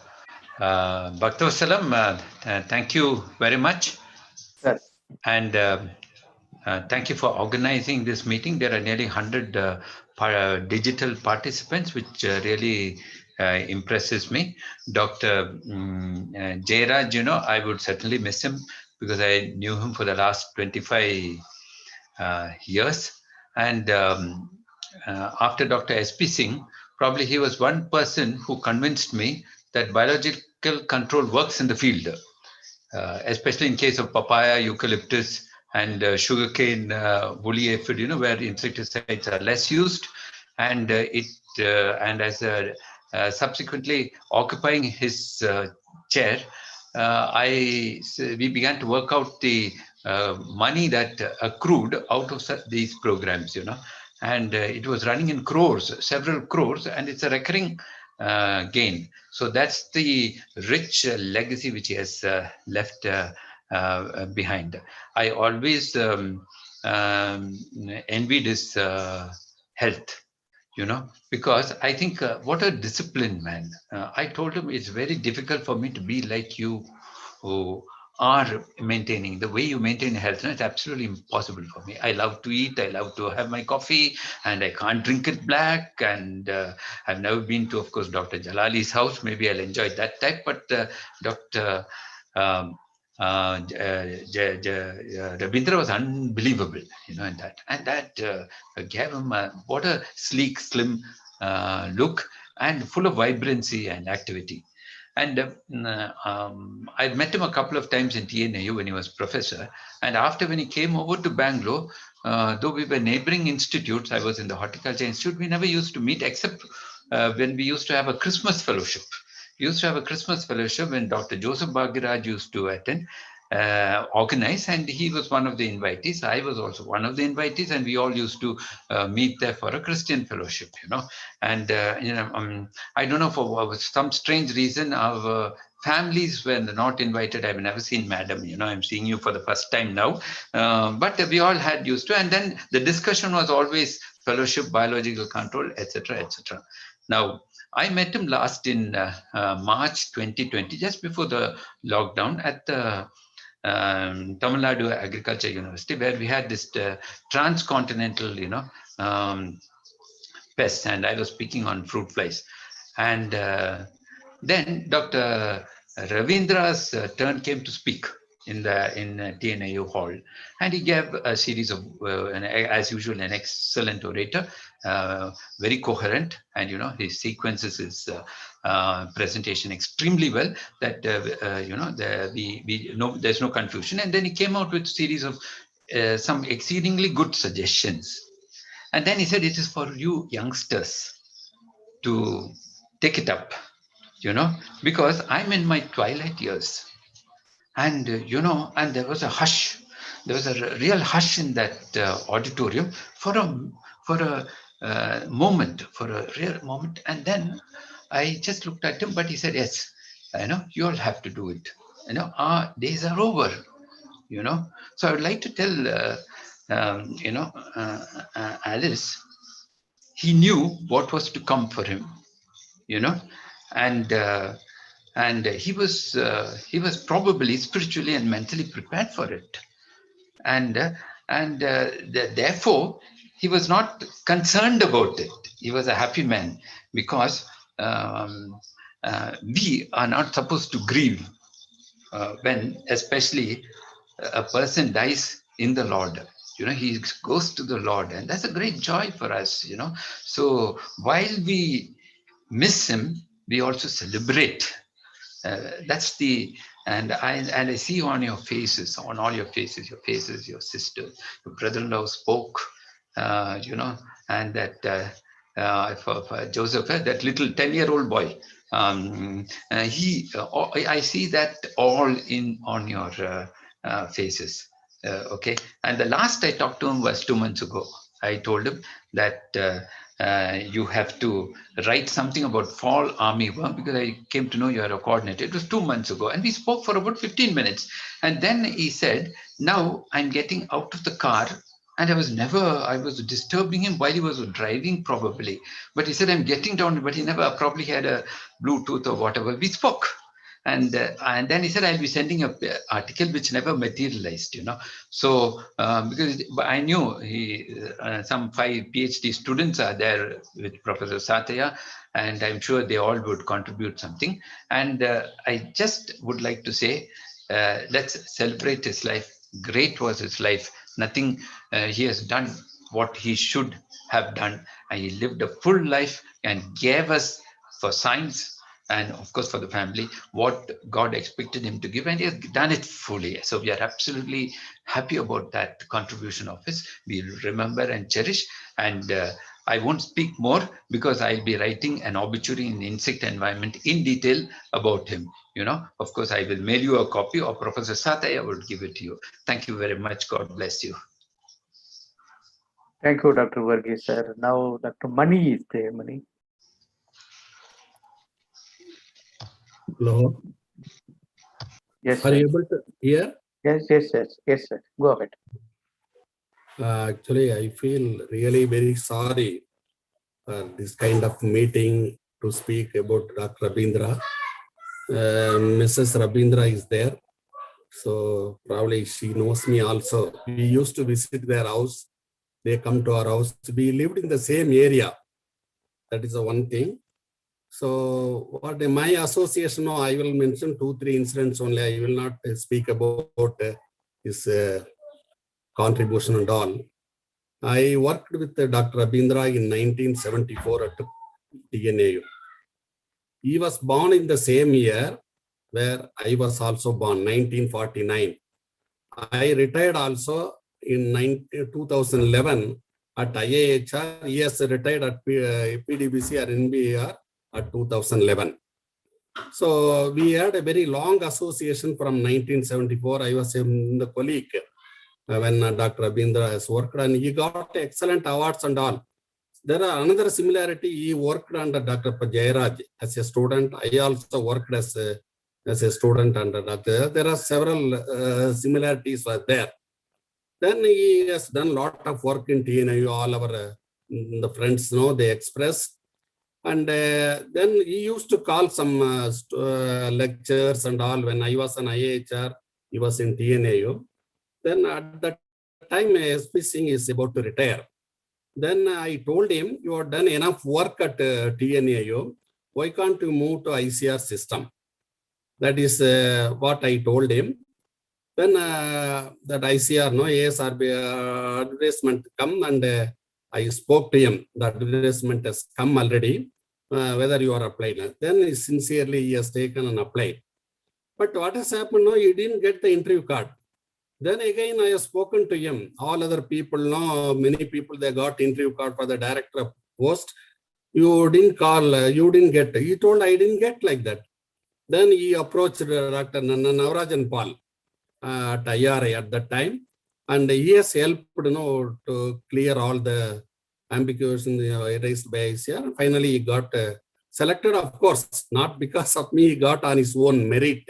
Bhaktavasalam, thank you very much. Sir. And thank you for organizing this meeting. There are nearly 100 digital participants, which really impresses me. Dr. Jairaj, you know, I would certainly miss him because I knew him for the last 25 years. And after Dr. S.P. Singh, probably he was one person who convinced me that biological control works in the field, especially in case of papaya, eucalyptus, and sugarcane, woolly aphid, you know, where insecticides are less used. And and as subsequently occupying his chair, we began to work out the money that accrued out of these programs, you know, and it was running in crores, several crores, and it's a recurring gain. So that's the rich legacy which he has left behind. I always envied his health, you know, because I think what a disciplined man. I told him it's very difficult for me to be like you, who are maintaining the way you maintain health. No, it's absolutely impossible for me. I love to eat, I love to have my coffee, and I can't drink it black. And I've never been to, of course, Dr. Jalali's house. Maybe I'll enjoy that type, but Dr. Rabindra was unbelievable, you know, in that. And that gave him what a sleek, slim look, and full of vibrancy and activity. And I've met him a couple of times in TNAU when he was professor. And after, when he came over to Bangalore, though we were neighboring institutes, I was in the Horticulture Institute, we never used to meet except when we used to have a Christmas fellowship. We used to have a Christmas fellowship when Dr. Joseph Bhagiraj used to attend, organize, and he was one of the invitees. I was also one of the invitees, and we all used to meet there for a Christian fellowship, you know. And you know, I don't know, for some strange reason, our families were not invited. I've never seen Madam, you know, I'm seeing you for the first time now. But we all had used to, and then the discussion was always fellowship, biological control, etc., etc. Now, I met him last in March 2020, just before the lockdown, at the Tamil Nadu Agriculture University, where we had this transcontinental, you know, pest, and I was speaking on fruit flies. And then Dr. Ravindra's turn came to speak in TNAU hall, and he gave a series of, as usual, an excellent orator, very coherent, and you know, he sequences his presentation extremely well. That you know, there's no confusion. And then he came out with a series of some exceedingly good suggestions. And then he said, "It is for you youngsters to take it up, you know, because I'm in my twilight years." And, you know, and there was a hush. There was a real hush in that auditorium for a moment, for a real moment. And then I just looked at him, but he said, "Yes, you know, you all have to do it. You know, our days are over, you know." So I would like to tell, you know, Alice, he knew what was to come for him, you know, and he was probably spiritually and mentally prepared for it, and therefore he was not concerned about it. He was a happy man, because we are not supposed to grieve when, especially, a person dies in the Lord. You know, he goes to the Lord, and that's a great joy for us, you know. So while we miss him, we also celebrate. That's the, and I see on your faces, on all your faces, your sister, your brother-in-law spoke, you know, and that for Joseph, that little 10-year-old boy, I see that all on your faces. Okay. And the last I talked to him was 2 months ago. I told him that you have to write something about fall armyworm because I came to know you are a coordinator. It was 2 months ago. And we spoke for about 15 minutes. And then he said, now I'm getting out of the car. And I was disturbing him while he was driving probably. But he said, I'm getting down, but he never probably had a Bluetooth or whatever. We spoke. And then he said, I'll be sending an article which never materialized, So because I knew some 5 PhD students are there with Professor Satya, and I'm sure they all would contribute something. And I just would like to say, let's celebrate his life. Great was his life. Nothing, he has done what he should have done. And he lived a full life and gave us for science and of course for the family what God expected him to give, and he has done it fully. So we are absolutely happy about that contribution of his. We'll remember and cherish. And I won't speak more because I'll be writing an obituary in insect environment in detail about him. Of course, I will mail you a copy, or Professor Satya will give it to you. Thank you very much. God bless you. Thank you, Dr. Varghese, sir. Now, Dr. Mani is there. Mani. Hello. Yes, Are sir. you able to hear? Yes, sir. Go ahead. Actually, I feel really very sorry for this kind of meeting to speak about Dr. Rabindra. Mrs. Rabindra is there. So probably she knows me also. We used to visit their house. They come to our house. We lived in the same area. That is the one thing. So what my association, I will mention 2-3 incidents only. I will not speak about his contribution and all. I worked with Dr. Rabindra in 1974 at TNAU. He was born in the same year where I was also born, 1949. I retired also in 2011 at IAHR. He has retired at PDBC or NBAIR at 2011. So we had a very long association from 1974. I was in the colleague when Dr. Rabindra has worked, and he got excellent awards and all. There are another similarity. He worked under Dr. Jayaraj as a student. I also worked as a student under Dr. There are several similarities there. Then he has done a lot of work in TNIU. All our the friends know, they expressed. And then he used to call some lectures and all. When I was an IHR, he was in TNAU. Then at that time, SP Singh is about to retire. Then I told him, you have done enough work at TNAU. Why can't you move to ICR system? That is what I told him. Then that ICR, ASRB advertisement come, and I spoke to him. The advertisement has come already. Whether you are applied. Then sincerely he has taken and applied. But what has happened now, he didn't get the interview card. Then again, I have spoken to him. All other people know, many people, they got interview card for the director of post. You didn't call, you didn't get. He told, I didn't get like that. Then he approached Dr. Navarajan Pal at IRA at that time. And he has helped, to clear all the ambiguity raised by ICR. Finally, he got selected, of course, not because of me, he got on his own merit.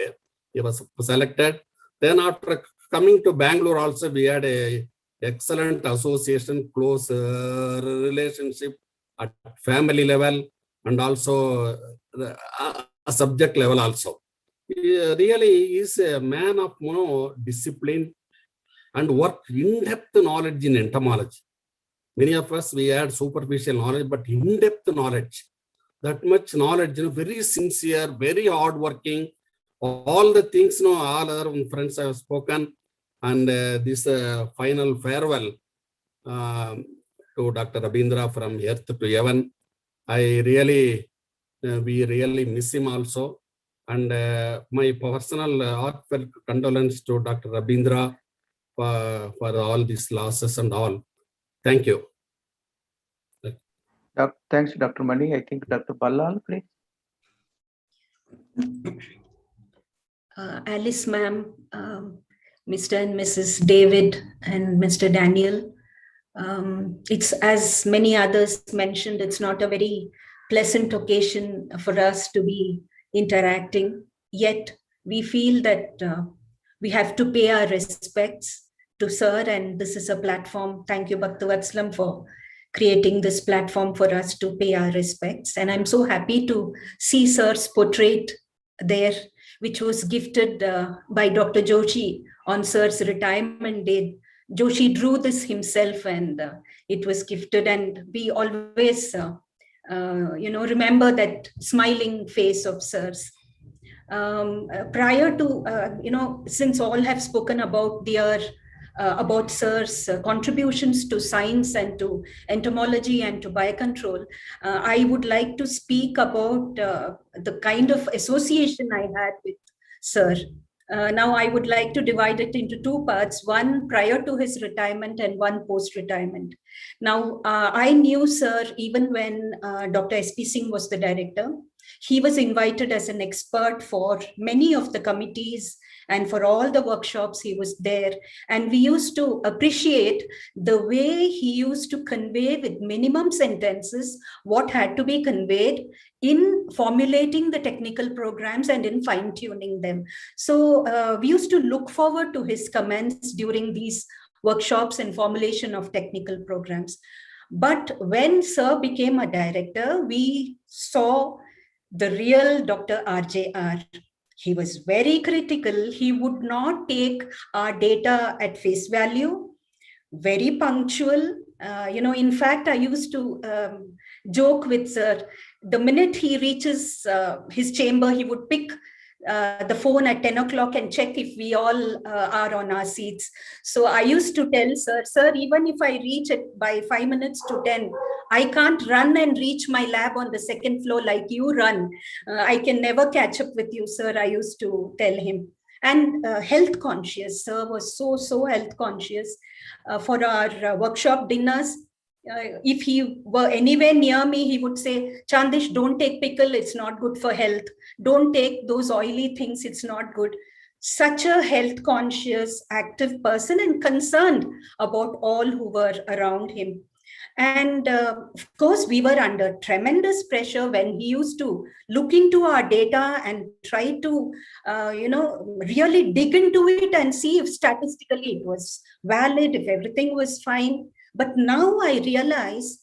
He was selected. Then after coming to Bangalore also, we had a excellent association, close relationship at family level and also a subject level also. He really is a man of discipline and work in-depth knowledge in entomology. Many of us, we had superficial knowledge, but in-depth knowledge. That much knowledge, very sincere, very hardworking. All the things, all other friends have spoken. And this final farewell to Dr. Rabindra from earth to heaven. I really, we really miss him also. And my personal heartfelt condolence to Dr. Rabindra for all these losses and all. Thank you. Thanks, Dr. Mani. I think Dr. Ballal, please. Alice ma'am, Mr. and Mrs. David and Mr. Daniel. It's, as many others mentioned, it's not a very pleasant occasion for us to be interacting, yet we feel that we have to pay our respects to Sir, and this is a platform. Thank you, Bhaktavatsalam, for creating this platform for us to pay our respects. And I'm so happy to see Sir's portrait there, which was gifted by Dr. Joshi on Sir's retirement day. Joshi drew this himself, and it was gifted, and we always remember that smiling face of Sir's. Prior to, since all have spoken about about Sir's contributions to science and to entomology and to biocontrol, I would like to speak about the kind of association I had with Sir. Now I would like to divide it into two parts, one prior to his retirement and one post-retirement. Now, I knew Sir even when Dr. S.P. Singh was the director. He was invited as an expert for many of the committees and for all the workshops. He was there, and we used to appreciate the way he used to convey with minimum sentences what had to be conveyed in formulating the technical programs and in fine-tuning them. So we used to look forward to his comments during these workshops and formulation of technical programs. But when Sir became a director, we saw the real Dr. RJR. He was very critical. He would not take our data at face value, very punctual. In fact, I used to joke with Sir, the minute he reaches his chamber, he would pick the phone at 10 o'clock and check if we all are on our seats. So I used to tell Sir, even if I reach it by 5 minutes to 10, I can't run and reach my lab on the second floor like you run. I can never catch up with you, Sir, I used to tell him. And health conscious. Sir was so health conscious. For our workshop dinners, if he were anywhere near me, he would say, Chandish, don't take pickle, it's not good for health. Don't take those oily things, it's not good. Such a health conscious, active person and concerned about all who were around him. And of course, we were under tremendous pressure when he used to look into our data and try to, really dig into it and see if statistically it was valid, if everything was fine. But now I realize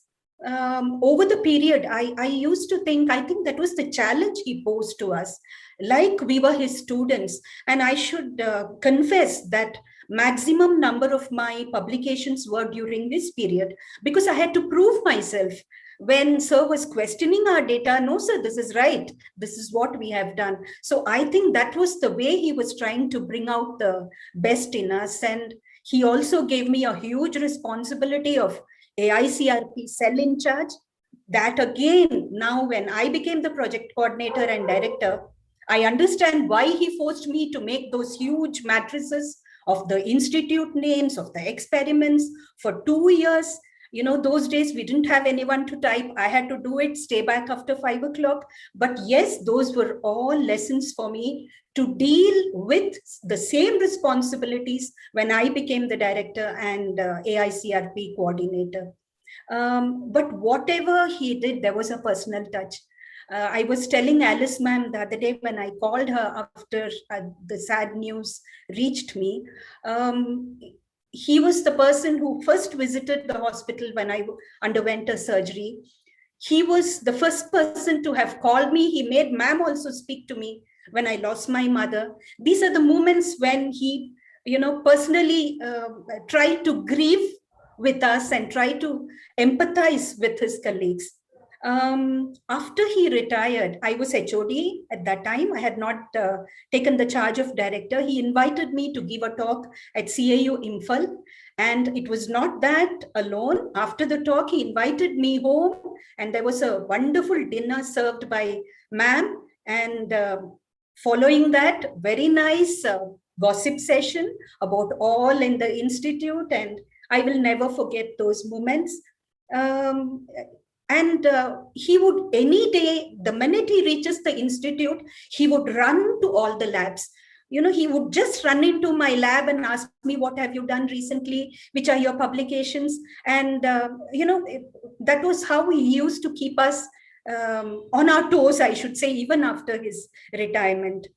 over the period, I used to think, I think that was the challenge he posed to us, like we were his students. And I should confess that maximum number of my publications were during this period, because I had to prove myself. When Sir was questioning our data, no, sir, this is right. This is what we have done. So I think that was the way he was trying to bring out the best in us. And he also gave me a huge responsibility of AICRP cell in charge. That again, now when I became the project coordinator and director, I understand why he forced me to make those huge matrices of the institute names, of the experiments for 2 years. Those days we didn't have anyone to type. I had to do it, stay back after 5 o'clock. But yes, those were all lessons for me to deal with the same responsibilities when I became the director and AICRP coordinator. But whatever he did, there was a personal touch. I was telling Alice ma'am the other day when I called her after the sad news reached me. He was the person who first visited the hospital when I underwent a surgery. He was the first person to have called me. He made ma'am also speak to me when I lost my mother. These are the moments when he, personally tried to grieve with us and try to empathize with his colleagues. After he retired, I was HOD at that time. I had not taken the charge of director. He invited me to give a talk at CAU Imphal. And it was not that alone. After the talk, he invited me home and there was a wonderful dinner served by ma'am. And following that, very nice gossip session about all in the institute. And I will never forget those moments. And he would, any day, the minute he reaches the institute, he would run to all the labs. he would just run into my lab and ask me, what have you done recently? Which are your publications? And, that was how he used to keep us on our toes, I should say, even after his retirement.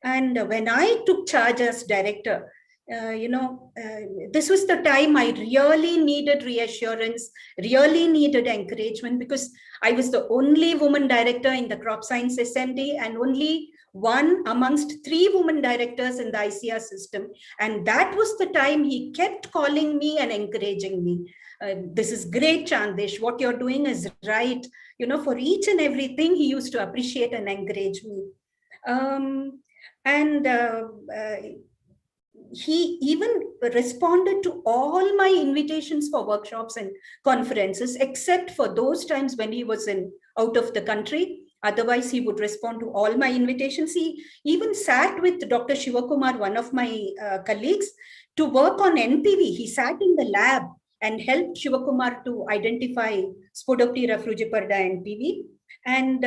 And when I took charge as director, this was the time I really needed reassurance, really needed encouragement, because I was the only woman director in the crop science SMD and only one amongst 3 women directors in the ICAR system. And that was the time he kept calling me and encouraging me. This is great, Chandish. What you're doing is right. For each and everything, he used to appreciate and encourage me. He even responded to all my invitations for workshops and conferences, except for those times when he was out of the country. Otherwise, he would respond to all my invitations. He even sat with Dr. Shivakumar, one of my colleagues, to work on NPV. He sat in the lab and helped Shivakumar to identify Spodoptera frugiperda NPV. And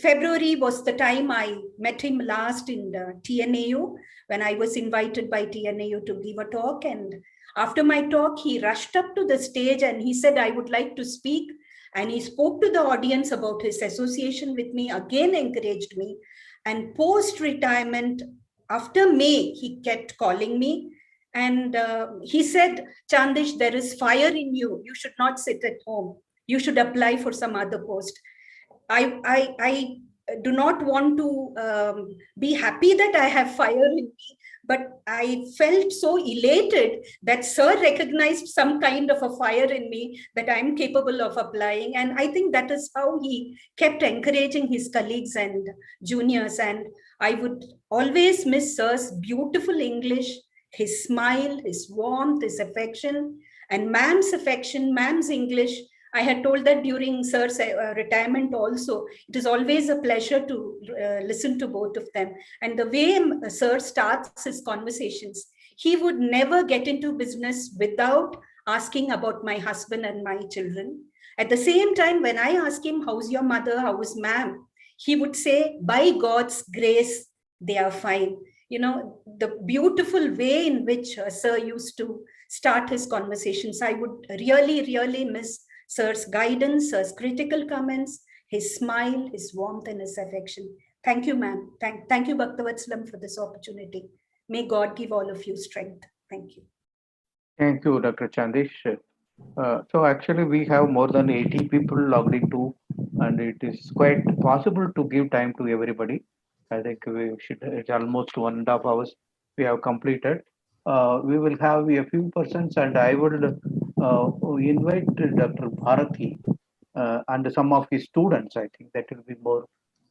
February was the time I met him last in the TNAU, when I was invited by TNAU to give a talk. And after my talk, he rushed up to the stage and he said, I would like to speak. And he spoke to the audience about his association with me, again encouraged me. And post-retirement, after May, he kept calling me. And he said, Chandish, there is fire in you. You should not sit at home. You should apply for some other post. I do not want to be happy that I have fire in me, but I felt so elated that Sir recognized some kind of a fire in me that I'm capable of applying. And I think that is how he kept encouraging his colleagues and juniors. And I would always miss Sir's beautiful English, his smile, his warmth, his affection, and ma'am's affection, ma'am's English. I had told that during Sir's retirement also. It is always a pleasure to listen to both of them. And the way Sir starts his conversations, he would never get into business without asking about my husband and my children. At the same time, when I ask him, how's your mother, how is ma'am? He would say, by God's grace, they are fine. The beautiful way in which Sir used to start his conversations, I would really, really miss Sir's guidance, Sir's critical comments, his smile, his warmth, and his affection. Thank you, ma'am. Thank you, Bhaktavatsalam, for this opportunity. May God give all of you strength. Thank you. Thank you, Dr. Chandish. So actually, we have more than 80 people logged into, and it is quite possible to give time to everybody. I think we should, it's almost 1.5 hours we have completed. We will have a few persons, and I would invite Dr. Bharati and some of his students. I think that will be more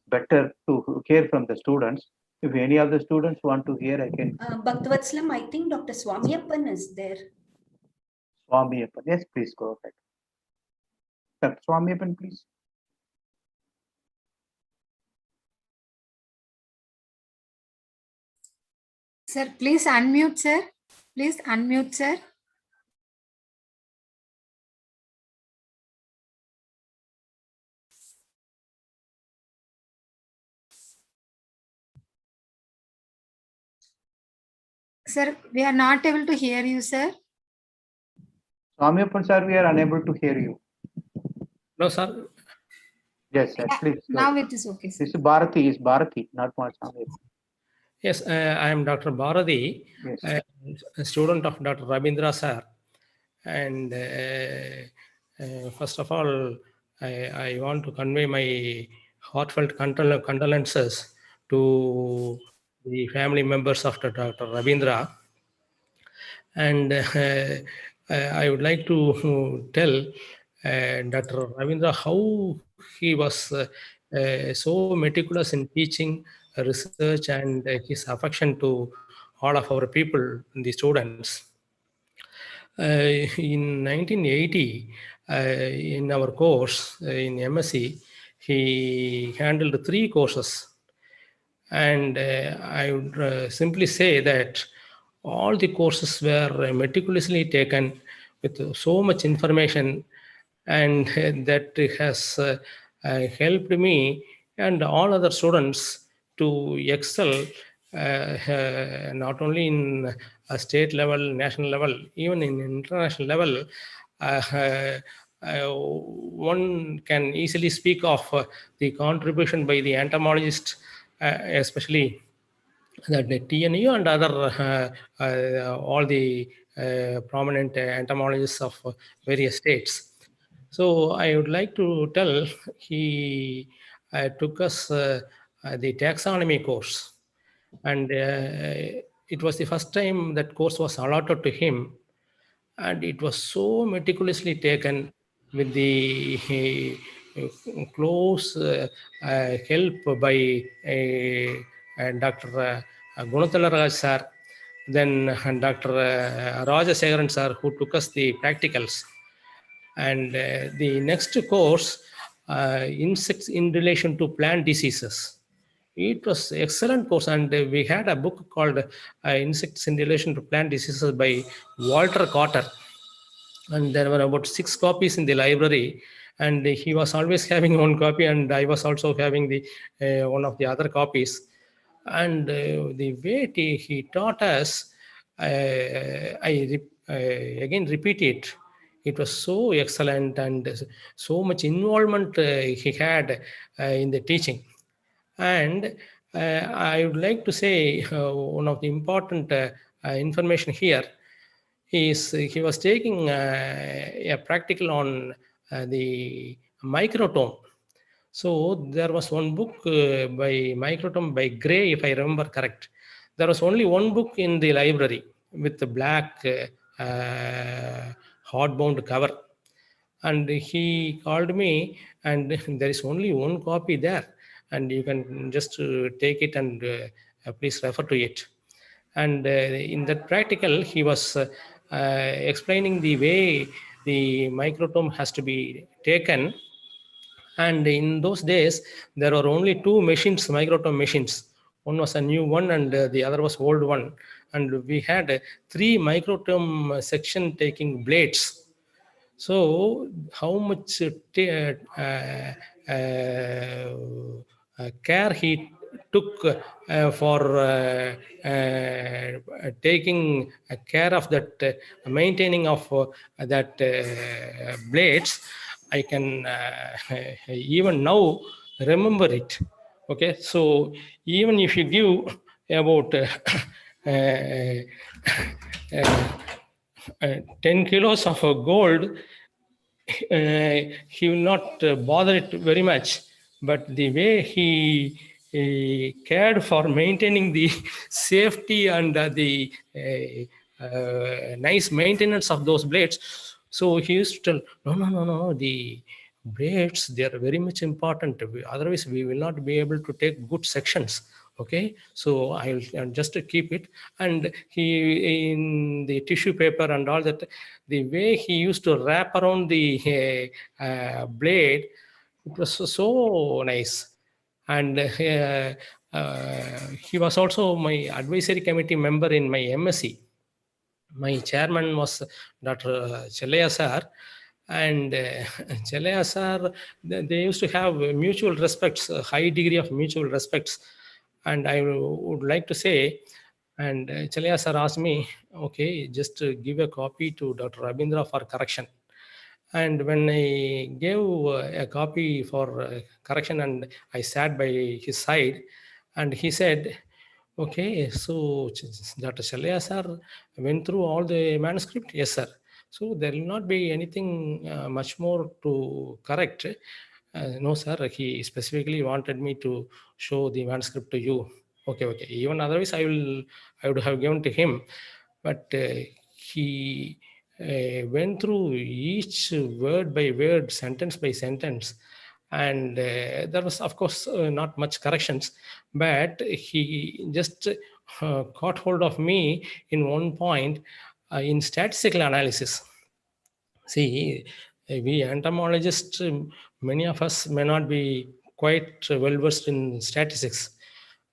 better to hear from the students. If any of the students want to hear, I can. Bhaktavatsalam, I think Dr. Swamiyappan is there. Swamiyappan, yes, please go ahead. Dr. Swamiyappan, please. Sir, please unmute, sir. Please unmute, sir. Sir, we are not able to hear you, sir. Swamiyappan, sir, we are unable to hear you. No, sir. Yes, sir, please. Now it is okay, sir. This is Bharati, not Swamiyappan. Yes, I am Dr. Bharati, yes. A student of Dr. Rabindra, sir. And first of all, I want to convey my heartfelt condolences to the family members of Dr. Rabindra. And I would like to tell Dr. Rabindra how he was so meticulous in teaching, research, and his affection to all of our people, the students. In 1980, in our course in MSc, he handled 3 courses. And I would simply say that all the courses were meticulously taken with so much information, and that has helped me and all other students to excel not only in a state level, national level, even in international level, one can easily speak of the contribution by the entomologist, especially that the TNU and other all the prominent entomologists of various states. So I would like to tell he took us the taxonomy course, and it was the first time that course was allotted to him, and it was so meticulously taken with the close help by Dr. Gunathala Raj sir, then Dr. Rajasekaran sir, who took us the practicals. And the next course, insects in relation to plant diseases. It was excellent course, and we had a book called Insects in Relation to Plant Diseases by Walter Cotter. And there were about 6 copies in the library, and he was always having one copy, and I was also having the one of the other copies. And the way he taught us, I again repeat it, it was so excellent, and so much involvement he had in the teaching. And I would like to say one of the important information here is he was taking a practical on the microtome. So there was one book by microtome by Gray, if I remember correct. There was only one book in the library with the black hardbound cover. And he called me, and there is only one copy there, and you can just take it and please refer to it. And in that practical, he was explaining the way the microtome has to be taken. And in those days, there were only 2 machines, microtome machines. One was a new one, and the other was old one. And we had 3 microtome section taking blades. So how much care he took for taking care of that, maintaining of that blades, I can even now remember it. Okay, so even if you give about 10 kilos of gold, he will not bother it very much. But the way he cared for maintaining the safety and the nice maintenance of those blades, so he used to tell, no, the blades, they are very much important. Otherwise, we will not be able to take good sections. Okay, so I'll just keep it. And he, in the tissue paper and all that, the way he used to wrap around the blade, it was so nice. And he was also my advisory committee member in my MSc. My chairman was Dr. Chellaya sir, and Chellaya sir, they used to have mutual respects, a high degree of mutual respects. And I would like to say, and Chellaya sir asked me, okay, just give a copy to Dr. Rabindra for correction. And when I gave a copy for correction, and I sat by his side, and he said, okay, so Dr. Chellaya sir went through all the manuscript? Yes, sir. So there will not be anything much more to correct. No, sir, he specifically wanted me to show the manuscript to you. Okay. Even otherwise, I would have given to him. But he went through each word by word, sentence by sentence. And there was, of course, not much corrections, but he just caught hold of me in one point in statistical analysis. See, we entomologists, many of us may not be quite well versed in statistics,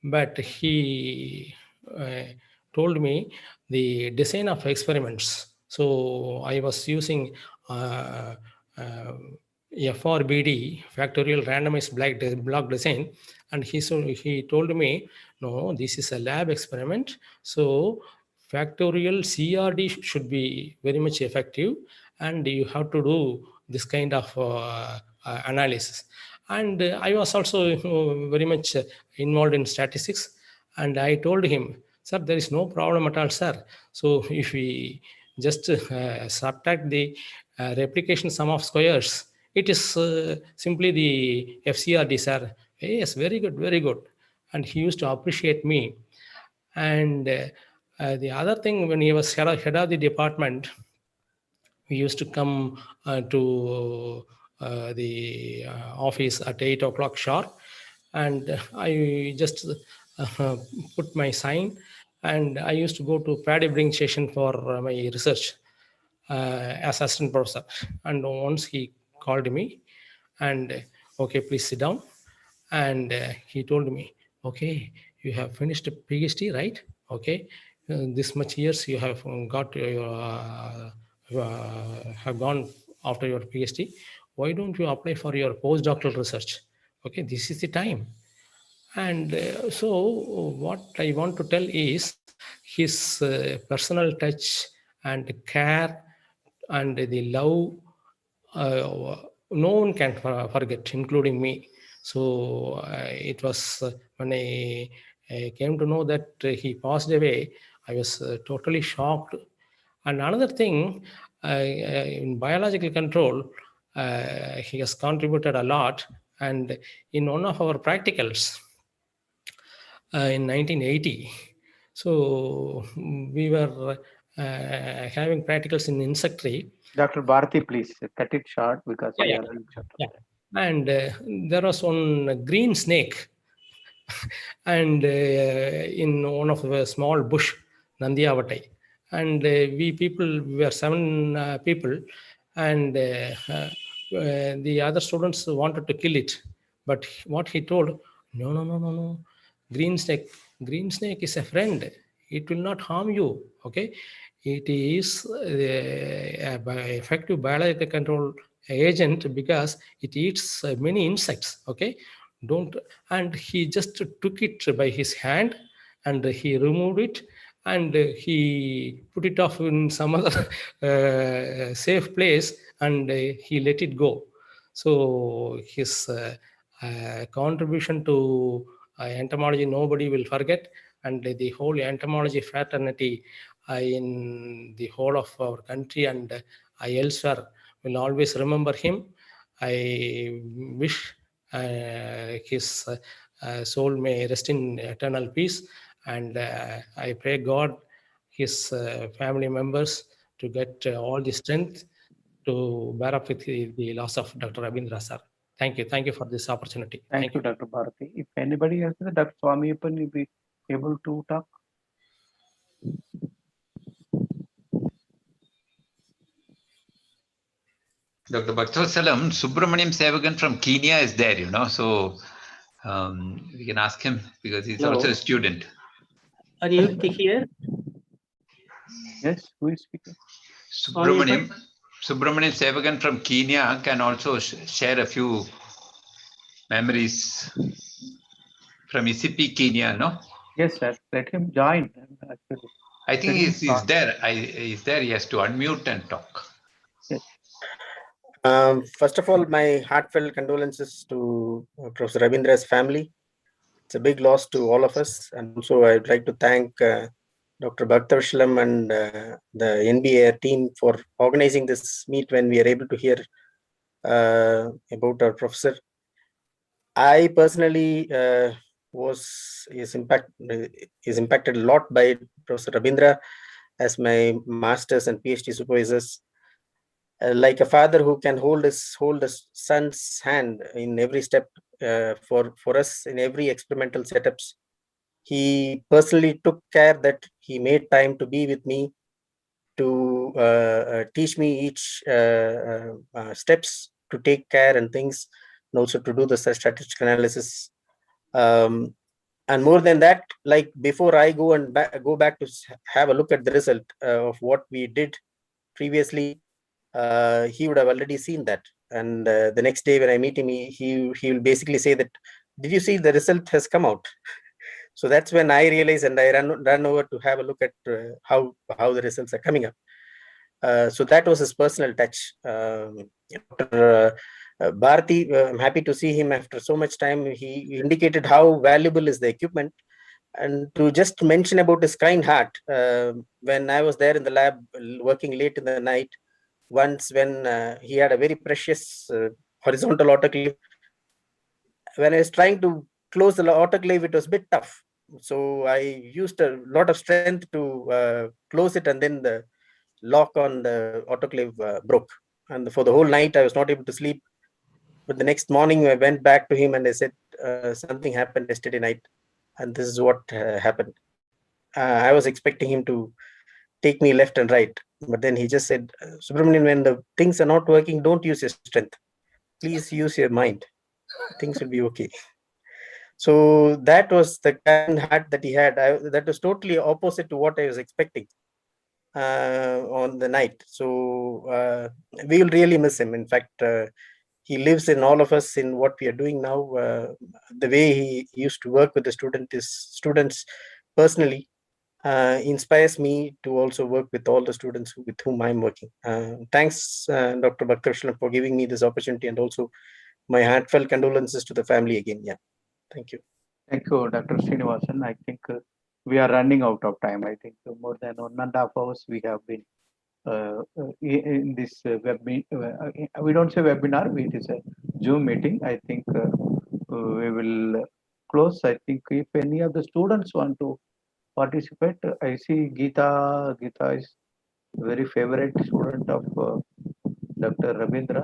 but he told me the design of experiments. So I was using FRBD, factorial randomized block design, and he told me, no, this is a lab experiment, so factorial CRD should be very much effective, and you have to do this kind of analysis. And I was also very much involved in statistics, and I told him, sir, there is no problem at all, sir. So if we just subtract the replication sum of squares, it is simply the FCRD, sir. Yes, very good, very good. And he used to appreciate me. And the other thing, when he was head of the department, we used to come to the office at 8 o'clock sharp, and I just put my sign, and I used to go to paddy bring station for my research as assistant professor. And once he called me and, okay, please sit down. And he told me, okay, you have finished a PhD, right? Okay, this much years you have got your have gone after your PhD. Why don't you apply for your postdoctoral research? Okay, this is the time. And so what I want to tell is his personal touch and care and the love, no one can forget, including me. So it was when I came to know that he passed away, I was totally shocked. And another thing, in biological control, he has contributed a lot. And in one of our practicals in 1980, so we were having practicals in insectry. Dr. Bharati, please cut it short because we are running short. Yeah. And there was one green snake, and in one of the small bush, Nandiavatai. And we were 7 people, and the other students wanted to kill it. But what he told, no, green snake is a friend. It will not harm you. Okay, it is effective biological control agent because it eats many insects. Okay, don't. And he just took it by his hand, and he removed it, and he put it off in some other safe place, and he let it go. So his contribution to entomology nobody will forget, and the whole entomology fraternity in the whole of our country and elsewhere will always remember him. I wish his soul may rest in eternal peace, and I pray God, his family members to get all the strength to bear up with the loss of Dr. Rabindra, sir. Thank you for this opportunity. Thank you, Dr. Bharati. If anybody else, Dr. Swamiyappan, will be able to talk. Dr. Bhaktavasalam, Subramaniam Sevagan from Kenya is there, so we can ask him because he's Hello. also a student. Are you able to hear? Yes, who is speaking? Subramaniam Sevagan from Kenya can also share a few memories from ICP Kenya, no? Yes, sir. Let him join. Actually, I think he's there. He's there. He has to unmute and talk. Yes. First of all, my heartfelt condolences to Professor Rabindra's family. It's a big loss to all of us. And also, I'd like to thank Dr. Bhaktavasalam and the NBAIR team for organizing this meet when we are able to hear about our professor. I personally is impacted a lot by Professor Rabindra as my master's and PhD supervisors. Like a father who can hold his son's hand in every step for us in every experimental setups. He personally took care that he made time to be with me, to teach me each steps to take care and things, and also to do the statistical analysis. And more than that, like before I go back to have a look at the result of what we did previously, he would have already seen that, And the next day when I meet him, he will basically say that, did you see the result has come out? So that's when I realized, and I ran over to have a look at how the results are coming up. So that was his personal touch. Dr. Bharati, I'm happy to see him after so much time. He indicated how valuable is the equipment. And to just mention about his kind heart, when I was there in the lab working late in the night, once when he had a very precious horizontal autoclave, when I was trying to close the autoclave, it was a bit tough. So I used a lot of strength to close it, and then the lock on the autoclave broke. And for the whole night, I was not able to sleep. But the next morning, I went back to him and I said, something happened yesterday night, and this is what happened. I was expecting him to take me left and right. But then he just said, Subramanian, when the things are not working, don't use your strength. Please use your mind. Things will be okay. So that was the kind heart that he had. That was totally opposite to what I was expecting on the night. So we will really miss him. In fact, he lives in all of us in what we are doing now. The way he used to work with the students personally inspires me to also work with all the students with whom I'm working. Thanks, Dr. Bhaktavachalam, for giving me this opportunity, and also my heartfelt condolences to the family again. Yeah, thank you. Thank you, Dr. Srinivasan. I think we are running out of time. I think more than 1.5 hours we have been in this we don't say webinar, it is a Zoom meeting. I think we will close. I think if any of the students want to participate, I see Geeta is very favorite student of Dr. Rabindra.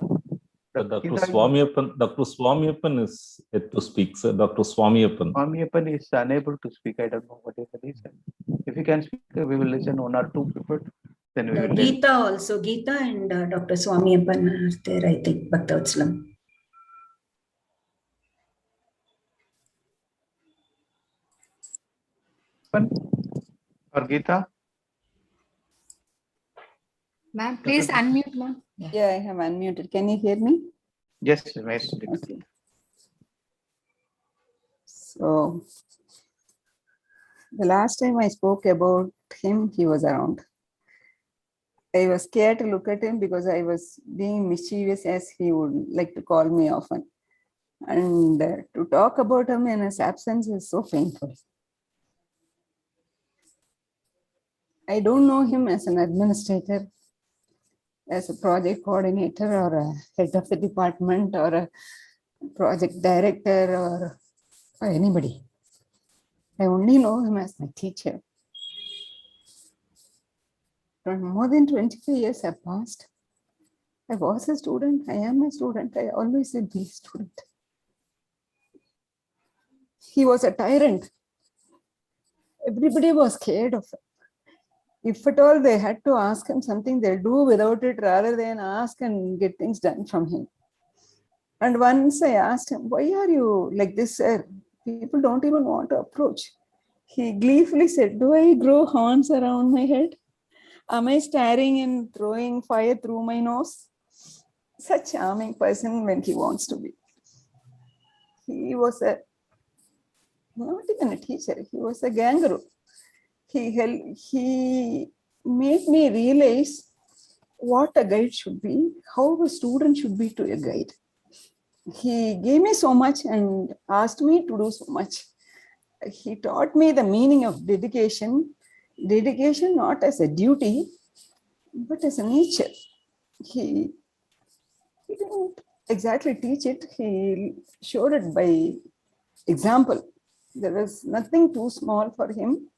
Dr. Swamiappan is yet to speak, sir. Dr. Swamiappan. Swamiappan is unable to speak. I don't know what is the reason. If you can speak, we will listen 1 or 2 people. Then we will Geeta also. Geeta and Dr. Swamiappan are there, I think, Bhaktavachalam. Or Geeta? Ma'am, please unmute, ma'am. Yeah, I have unmuted. Can you hear me? Yes, yes. Okay. So the last time I spoke about him, he was around. I was scared to look at him because I was being mischievous, as he would like to call me often. And to talk about him in his absence is so painful. I don't know him as an administrator, as a project coordinator, or a head of the department, or a project director, or anybody. I only know him as my teacher. More than 25 years have passed. I was a student, I am a student, I always will be a student. He was a tyrant. Everybody was scared of him. If at all they had to ask him something, they'll do without it rather than ask and get things done from him. And once I asked him, why are you like this, sir? People don't even want to approach. He gleefully said, do I grow horns around my head? Am I staring and throwing fire through my nose? Such a charming person when he wants to be. He was not even a teacher, he was a kangaroo. He made me realize what a guide should be, how a student should be to a guide. He gave me so much and asked me to do so much. He taught me the meaning of dedication. Dedication not as a duty, but as a nature. He didn't exactly teach it. He showed it by example. There was nothing too small for him,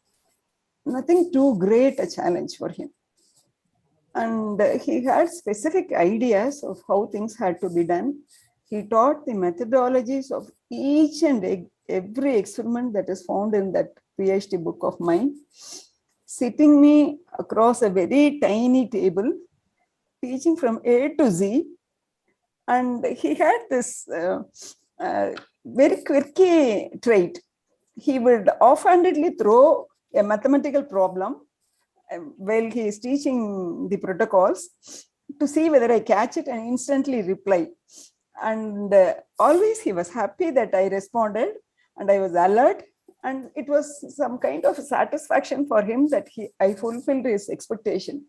nothing too great a challenge for him. And he had specific ideas of how things had to be done. He taught the methodologies of each and every experiment that is found in that PhD book of mine, sitting me across a very tiny table, teaching from A to Z. And he had this very quirky trait. He would offhandedly throw a mathematical problem while he is teaching the protocols, to see whether I catch it and instantly reply. And always he was happy that I responded and I was alert. And it was some kind of satisfaction for him that I fulfilled his expectation.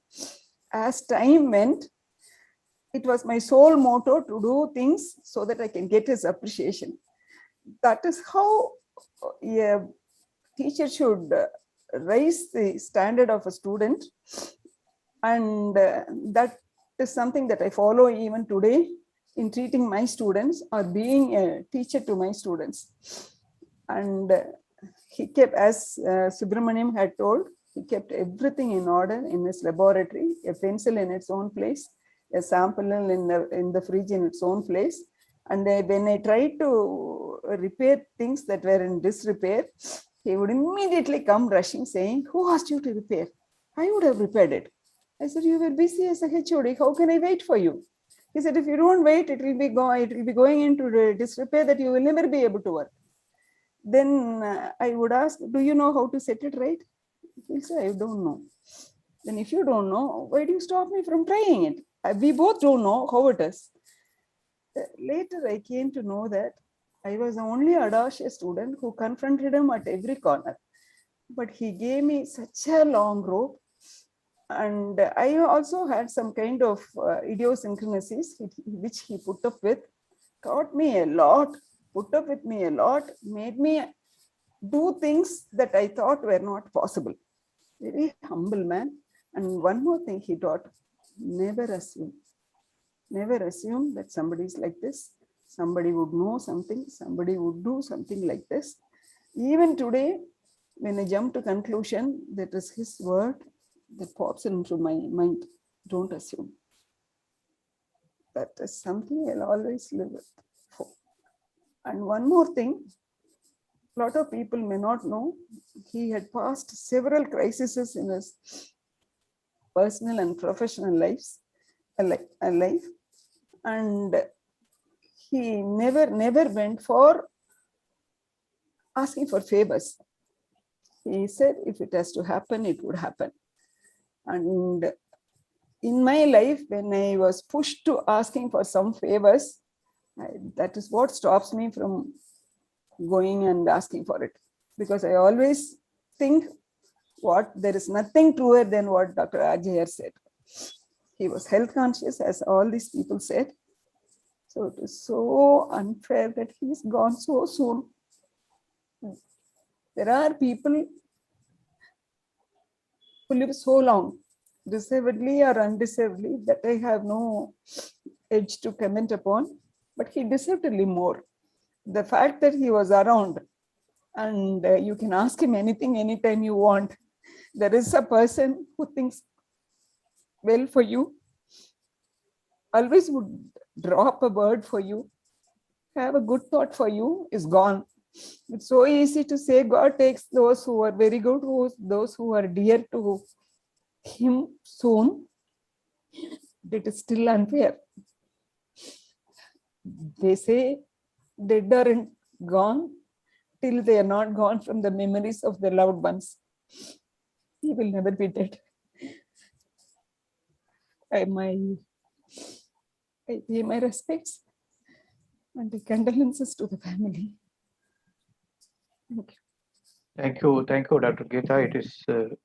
As time went, it was my sole motto to do things so that I can get his appreciation. That is how a teacher should raise the standard of a student. And that is something that I follow even today in treating my students or being a teacher to my students. And he kept, as Subramaniam had told, he kept everything in order in his laboratory, a pencil in its own place, a sample in the fridge in its own place. And when I tried to repair things that were in disrepair, he would immediately come rushing saying, "Who asked you to repair? I would have repaired it." I said, "You were busy as a HOD. How can I wait for you?" He said, "If you don't wait, it will be going into disrepair that you will never be able to work." Then I would ask, "Do you know how to set it right?" He said, "I don't know." Then if you don't know, why do you stop me from trying it? We both don't know how it is. Later, I came to know that I was the only audacious student who confronted him at every corner. But he gave me such a long rope. And I also had some kind of idiosyncrasies which he put up with, taught me a lot, put up with me a lot, made me do things that I thought were not possible. Very humble man. And one more thing he taught, never assume. Never assume that somebody is like this. Somebody would know something. Somebody would do something like this. Even today, when I jump to conclusion, that is his word that pops into my mind. Don't assume. That is something I'll always live with. And one more thing, a lot of people may not know, he had passed several crises in his personal and professional life. And he never went for asking for favors. He said, if it has to happen, it would happen. And in my life, when I was pushed to asking for some favors, that is what stops me from going and asking for it. Because I always think there is nothing truer than what Dr. Ajayar said. He was health conscious, as all these people said. So it is so unfair that he's gone so soon. There are people who live so long, deservedly or undeservedly, that I have no edge to comment upon, but he deserved to live more. The fact that he was around and you can ask him anything, anytime you want. There is a person who thinks well for you, always would drop a word for you, have a good thought for you, is gone. It's so easy to say God takes those who are very good, those who are dear to him soon. It is still unfair. They say dead aren't gone till they are not gone from the memories of their loved ones. He will never be dead. I pay my respects and the condolences to the family. Thank you. Thank you, Dr. Geeta. It is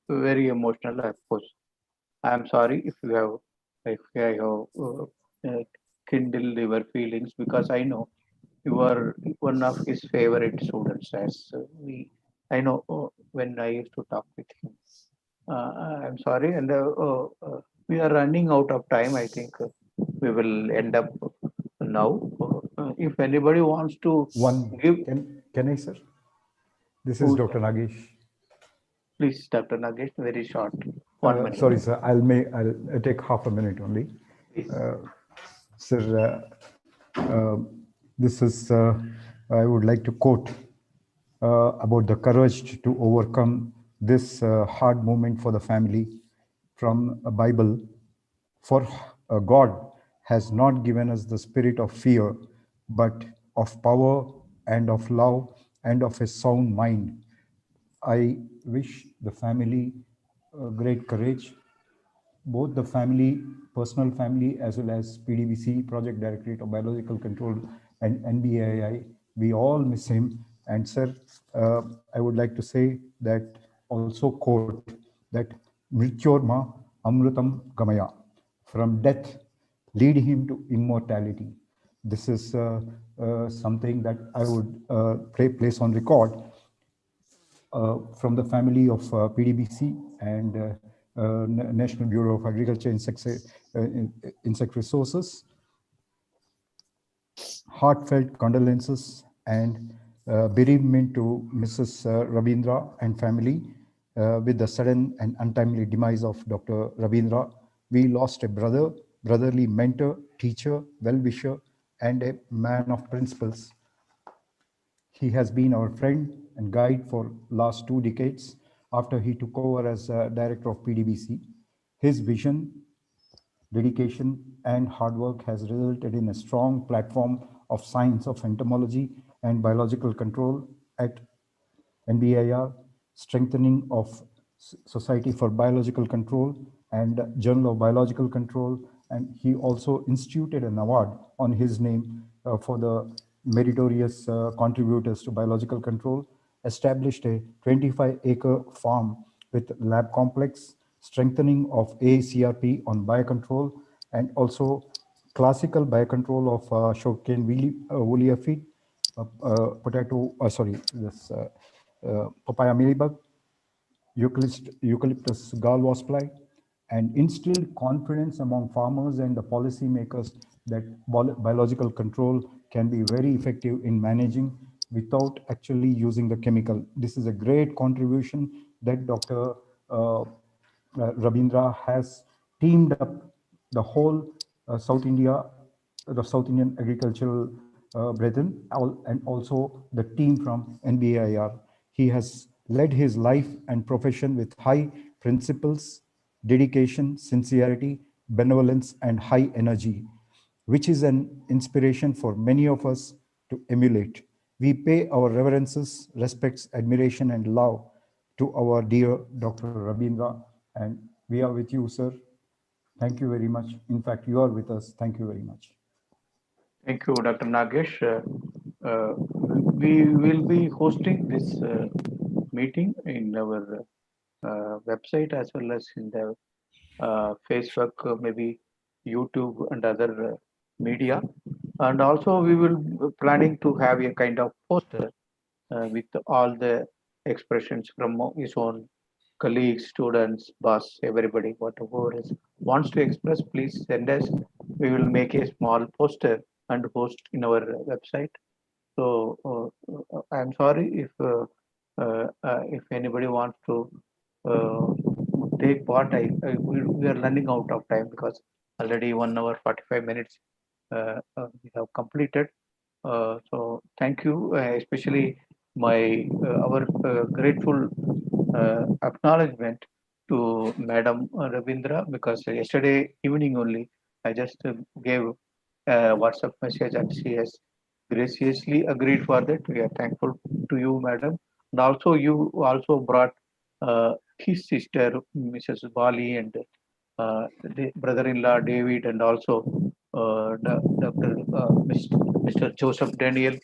very emotional, of course. I'm sorry if I have kindled your feelings, because I know you are one of his favorite students. I know when I used to talk with him. I'm sorry, and we are running out of time. I think we will end up now. If anybody wants to give, can I, sir? This is Dr. Nagesh. Please, Dr. Nagesh, very short. 1 minute. Sorry, sir. I'll take half a minute only. Sir, this is, I would like to quote about the courage to overcome this hard moment for the family from a Bible. For God has not given us the spirit of fear, but of power and of love and of a sound mind. I wish the family great courage both the family, personal family, as well as PDBC, Project Directorate of Biological Control, and NBAI, we all miss him. And sir, I would like to say that also quote that Mrityorma Amrutam Gamaya, from death lead him to immortality. This is something that I would place on record from the family of PDBC and National Bureau of Agriculture Insect Resources. Heartfelt condolences and bereavement to Mrs. Rabindra and family with the sudden and untimely demise of Dr. Rabindra. We lost a brotherly mentor, teacher, well-wisher, and a man of principles. He has been our friend and guide for last 2 decades after he took over as director of PDBC. His vision, dedication, and hard work has resulted in a strong platform of science of entomology and biological control at NBAIR, strengthening of Society for Biological Control and Journal of Biological Control. And he also instituted an award on his name for the meritorious contributors to biological control, established a 25-acre farm with lab complex, strengthening of ACRP on biocontrol, and also classical biocontrol of sugarcane woolly aphid, papaya mealybug, Eucalyptus gall wasp-fly, and instilled confidence among farmers and the policymakers that biological control can be very effective in managing without actually using the chemical. This is a great contribution that Dr. Rabindra has teamed up the whole South India, the South Indian agricultural brethren, and also the team from NBAIR. He has led his life and profession with high principles, dedication, sincerity, benevolence, and high energy, which is an inspiration for many of us to emulate. We pay our reverences, respects, admiration, and love to our dear Dr. Rabindra, and we are with you, sir. Thank you very much. In fact, you are with us. Thank you very much. Thank you, Dr. Nagesh. We will be hosting this meeting in our website as well as in the Facebook, maybe YouTube and other media. And also we will be planning to have a kind of poster with all the expressions from his own colleagues, students, boss, everybody, whatever is wants to express, please send us. We will make a small poster and post in our website. So I'm sorry if anybody wants to take part. We are running out of time because already 1 hour 45 minutes we have completed. So thank you, especially our grateful acknowledgement to Madam Rabindra, because yesterday evening only I just gave a WhatsApp message and she has graciously agreed for that. We are thankful to you, Madam. And also you also brought his sister, Mrs. Bali, and the brother-in-law David, and also Dr. Mr. Joseph Daniel,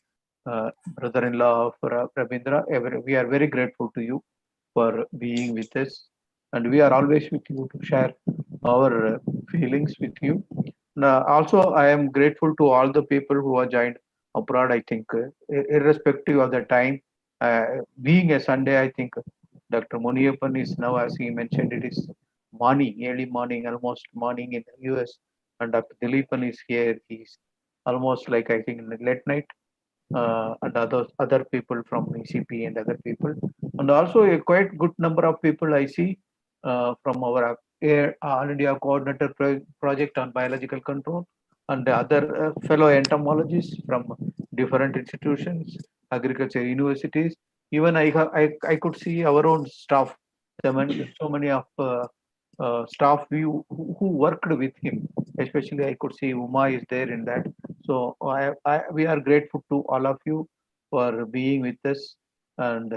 brother-in-law of Rabindra. We are very grateful to you for being with us, and we are always with you to share our feelings with you. Also, I am grateful to all the people who are joined abroad. I think, irrespective of the time, being a Sunday, I think Dr. Muniappan is now, as he mentioned, it is morning, early morning, almost morning in the US, and Dr. Dileepan is here. He's almost like, I think, in the late night, and other people from ECP and other people, and also a quite good number of people I see from our All India Coordinator Project on Biological Control, and the other fellow entomologists from different institutions, agriculture universities. Even I could see our own staff, so many of staff who worked with him. Especially, I could see Uma is there in that. So we are grateful to all of you for being with us, and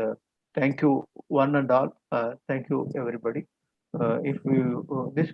thank you one and all. Thank you everybody. If we this